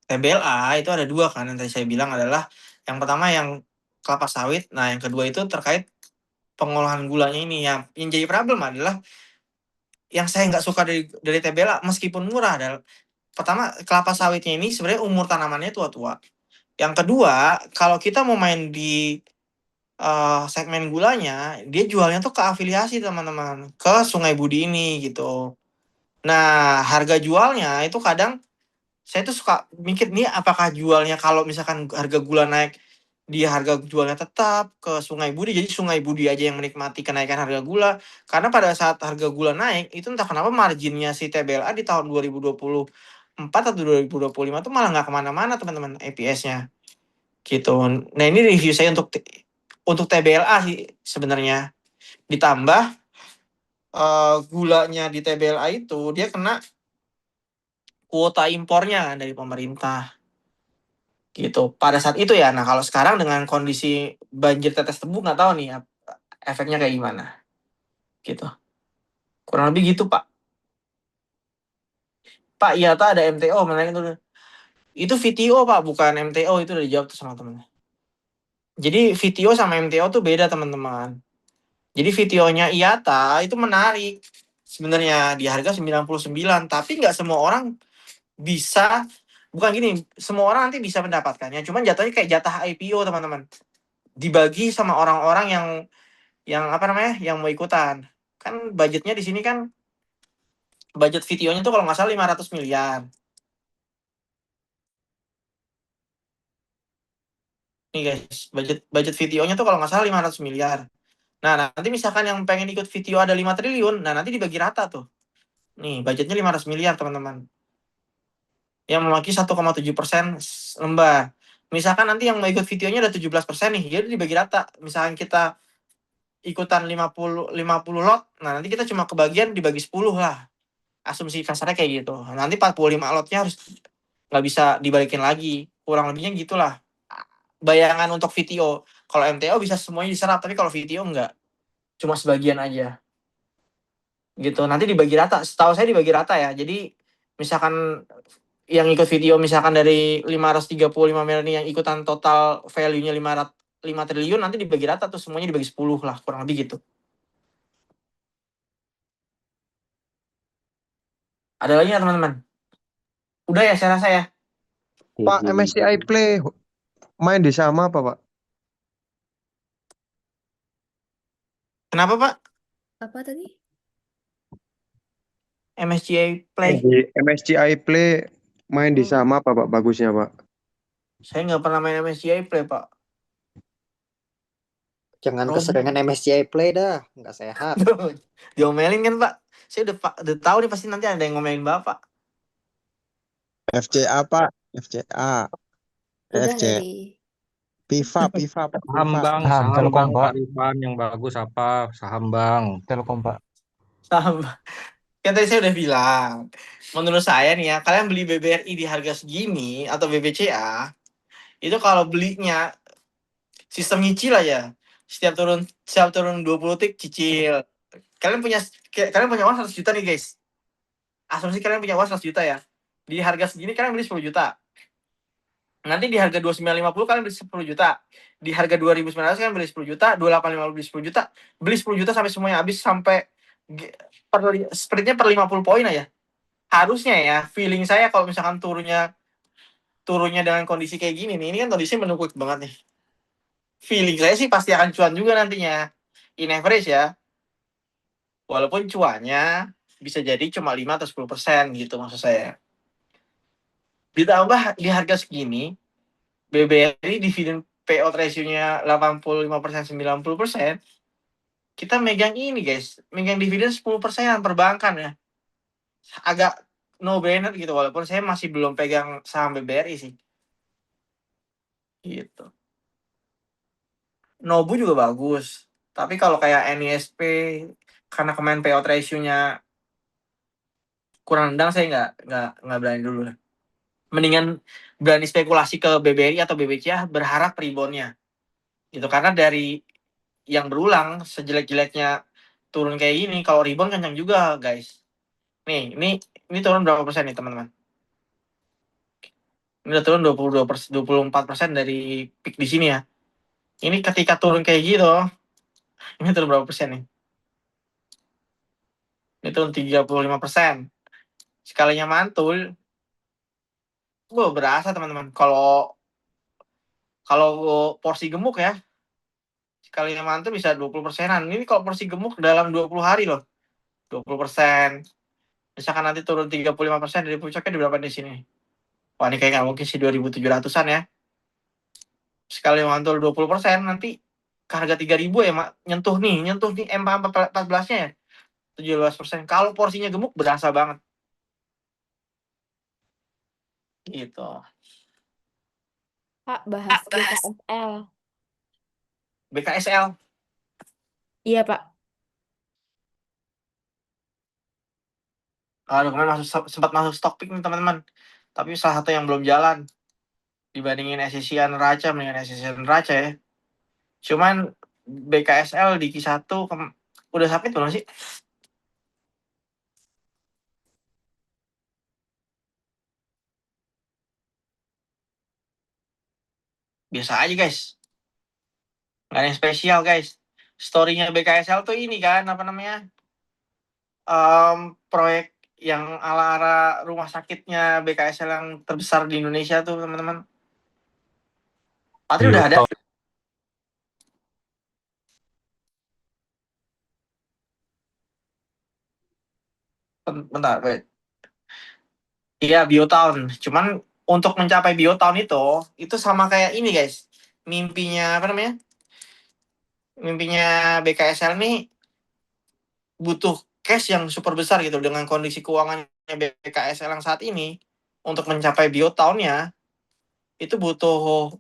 TBLA itu ada dua kan yang tadi saya bilang adalah yang pertama yang kelapa sawit. Nah yang kedua itu terkait pengolahan gulanya ini. Yang jadi problem adalah yang saya nggak suka dari TBLA meskipun murah adalah pertama kelapa sawitnya ini sebenarnya umur tanamannya tua-tua. Yang kedua kalau kita mau main di segmen gulanya, dia jualnya tuh ke afiliasi teman-teman, ke Sungai Budi ini gitu. Nah harga jualnya itu kadang saya tuh suka mikir nih apakah jualnya kalau misalkan harga gula naik dia harga jualnya tetap ke Sungai Budi, jadi Sungai Budi aja yang menikmati kenaikan harga gula, karena pada saat harga gula naik itu entah kenapa marginnya si TBLA di tahun 2024 atau 2025 tuh malah nggak kemana-mana teman-teman EPS-nya gitu. Nah ini review saya untuk TBLA sih sebenarnya, ditambah gulanya di TBLA itu dia kena kuota impornya dari pemerintah gitu pada saat itu ya. Nah kalau sekarang dengan kondisi banjir tetes tebu nggak tahu nih efeknya kayak gimana gitu, kurang lebih gitu Pak. Iya tak ada MTO mana itu VTO Pak, bukan MTO, itu udah dijawab tuh sama temen. Jadi VTO sama MTO tuh beda teman-teman. Jadi VTO-nya IATA itu menarik sebenarnya di harga 99, tapi nggak semua orang bisa, bukan gini, semua orang nanti bisa mendapatkannya, cuman jatuhnya kayak jatah IPO teman-teman, dibagi sama orang-orang yang apa namanya yang mau ikutan. Kan budgetnya di sini kan budget VTO-nya tuh kalau nggak salah 500 miliar. Nih guys, budget VTO-nya tuh kalau nggak salah 500 miliar. Nah, nanti misalkan yang pengen ikut VTO ada 5 triliun, nah nanti dibagi rata tuh. Nih, budgetnya 500 miliar teman-teman. Yang mewakili 1,7% lembar. Misalkan nanti yang mau ikut VTO-nya ada 17% nih, jadi dibagi rata. Misalkan kita ikutan 50 lot, nah nanti kita cuma kebagian dibagi 10 lah. Asumsi kasarnya kayak gitu. Nanti 45 lotnya harus nggak bisa dibalikin lagi. Kurang lebihnya gitulah. Bayangan untuk VTO. Kalau MTO bisa semuanya diserap, tapi kalau VTO enggak. Cuma sebagian aja. Gitu. Nanti dibagi rata. Setahu saya dibagi rata ya. Jadi misalkan yang ikut VTO misalkan dari 535 miliar nih yang ikutan total value-nya 5 triliun, nanti dibagi rata tuh semuanya dibagi 10 lah, kurang lebih gitu. Ada lagi nggak teman-teman? Udah ya saya rasa ya. Pak, MSCI Play main di saham apa, Pak? Kenapa Pak? Apa tadi? MSCI Play. MSCI Play main di Oh, saham apa, Pak? Bagusnya, Pak? Saya nggak pernah main MSCI Play Pak. Jangan Robi. keseringan MSCI Play dah, nggak sehat. Diomelin kan Pak. Saya udah tahu nih pasti nanti ada yang ngomelin Bapak. FCA, Pak. FCA. udah FC. dari Piva. Saham Bang, Saham saham Telkom, Bang, Pak. Pak Rifan yang bagus apa? Saham Bang. Telkom, Pak. Saham. Kan tadi saya udah bilang, menurut saya nih ya, kalian beli BBRI di harga segini atau BBCA, itu kalau belinya sistem nyicil aja. Setiap turun 20 tik cicil. Kalian punya uang 100 juta nih guys. Asumsi kalian punya uang 100 juta ya. Di harga segini kalian beli 10 juta. Nanti di harga 2950 kalian beli 10 juta. Di harga 2900 kalian beli 10 juta, 2850 beli 10 juta. Beli 10 juta sampai semuanya habis, sampai spreadnya per 50 poin aja. Harusnya ya, feeling saya kalau misalkan turunnya dengan kondisi kayak gini nih, ini kan kondisi menukik banget nih. Feeling saya sih pasti akan cuan juga nantinya. In average ya. Walaupun cuannya bisa jadi cuma 5 atau 10% gitu maksud saya. Ditambah di harga segini, BBRI dividen payout ratio-nya 85%, 90%, kita megang ini guys, megang dividen 10% perbankan ya. Agak no-brainer gitu, walaupun saya masih belum pegang saham BBRI sih. Gitu. Nobu juga bagus. Tapi kalau kayak NISP, karena kemarin payout ratio-nya kurang rendah, saya nggak berani dulu lah. Mendingan berani spekulasi ke BBRI atau BBCA, berharap rebound-nya. Gitu, karena dari yang berulang, sejelek-jeleknya turun kayak gini, kalau rebound kencang juga guys. Nih Ini turun berapa persen nih teman-teman? Ini udah turun 24% dari peak di sini ya. Ini ketika turun kayak gitu, ini turun berapa persen nih? Ini turun 35%. Sekalinya mantul, berasa teman-teman. Kalau porsi gemuk ya, sekalinya mantul bisa 20%-an. Ini kalau porsi gemuk dalam 20 hari loh. 20%. Misalkan nanti turun 35% dari puncaknya di berapa di sini? Wah, ini kayak nggak mungkin sih 2.700-an ya. Sekali mantul 20%, nanti ke harga 3.000 ya, Mak. Nyentuh nih M14-nya ya. 17%. Kalau porsinya gemuk berasa banget. Gitu. Pak, bahas BKSL. BKSL. Iya, Pak. Kemarin sempat masuk stock pick nih teman-teman. Tapi salah satu yang belum jalan. Dibandingin SSI neraca, mendingan SSI neraca ya. Cuman BKSL di Q1 udah submit belum sih? Biasa aja guys. Nggak ada yang spesial guys. Story-nya BKSL tuh ini kan, apa namanya? Proyek yang ala-ala rumah sakitnya BKSL yang terbesar di Indonesia tuh teman-teman. Patri udah ada? Bentar, wait. Iya, Biotown. Cuman untuk mencapai Biotown itu sama kayak ini guys. Mimpinya apa namanya? Mimpinya BKSL nih butuh cash yang super besar gitu dengan kondisi keuangannya BKSL yang saat ini untuk mencapai Biotown-nya itu butuh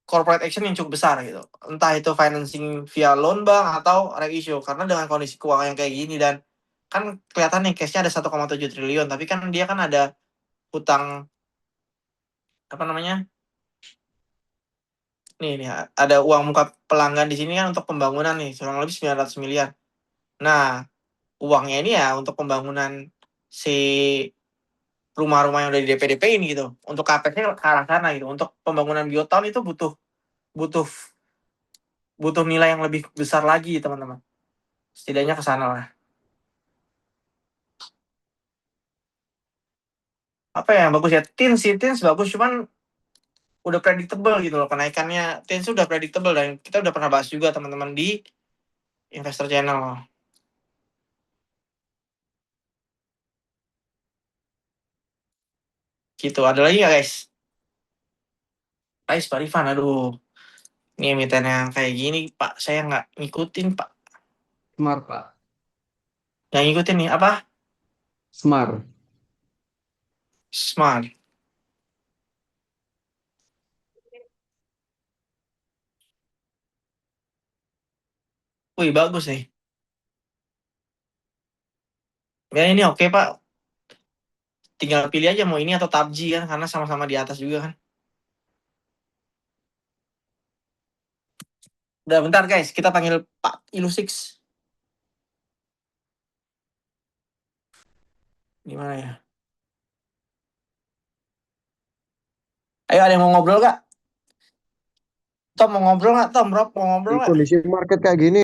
corporate action yang cukup besar gitu. Entah itu financing via loan bank atau reissue karena dengan kondisi keuangan yang kayak gini dan kan kelihatan nih cashnya ada 1,7 triliun tapi kan dia kan ada hutang apa namanya? Nih ada uang muka pelanggan di sini kan untuk pembangunan nih kurang lebih 900 miliar. Nah, uangnya ini ya untuk pembangunan si rumah-rumah yang udah di DP ini gitu. Untuk capex-nya ke arah sana gitu. Untuk pembangunan Biotown itu butuh nilai yang lebih besar lagi, teman-teman. Setidaknya ke sana lah. Apa ya yang bagus ya? Tins bagus cuman udah predictable gitu loh kenaikannya. Tins udah predictable dan kita udah pernah bahas juga teman-teman di Investor Channel. Gitu. Ada lagi nggak guys? Pak Rifan, aduh. Ini emiten yang kayak gini, Pak. Saya nggak ngikutin, Pak. Smart, Pak. Yang ngikutin nih, apa? Smart. Smart. Wih, bagus nih. Ya, ini oke, Pak. Tinggal pilih aja mau ini atau PUBG kan, karena sama-sama di atas juga kan. Udah, bentar guys. Kita panggil Pak Ilusix. Gimana ya? Ayo, ada yang mau ngobrol gak? Tom mau ngobrol nggak? Tom, Rob mau ngobrol nggak? Kondisi market kayak gini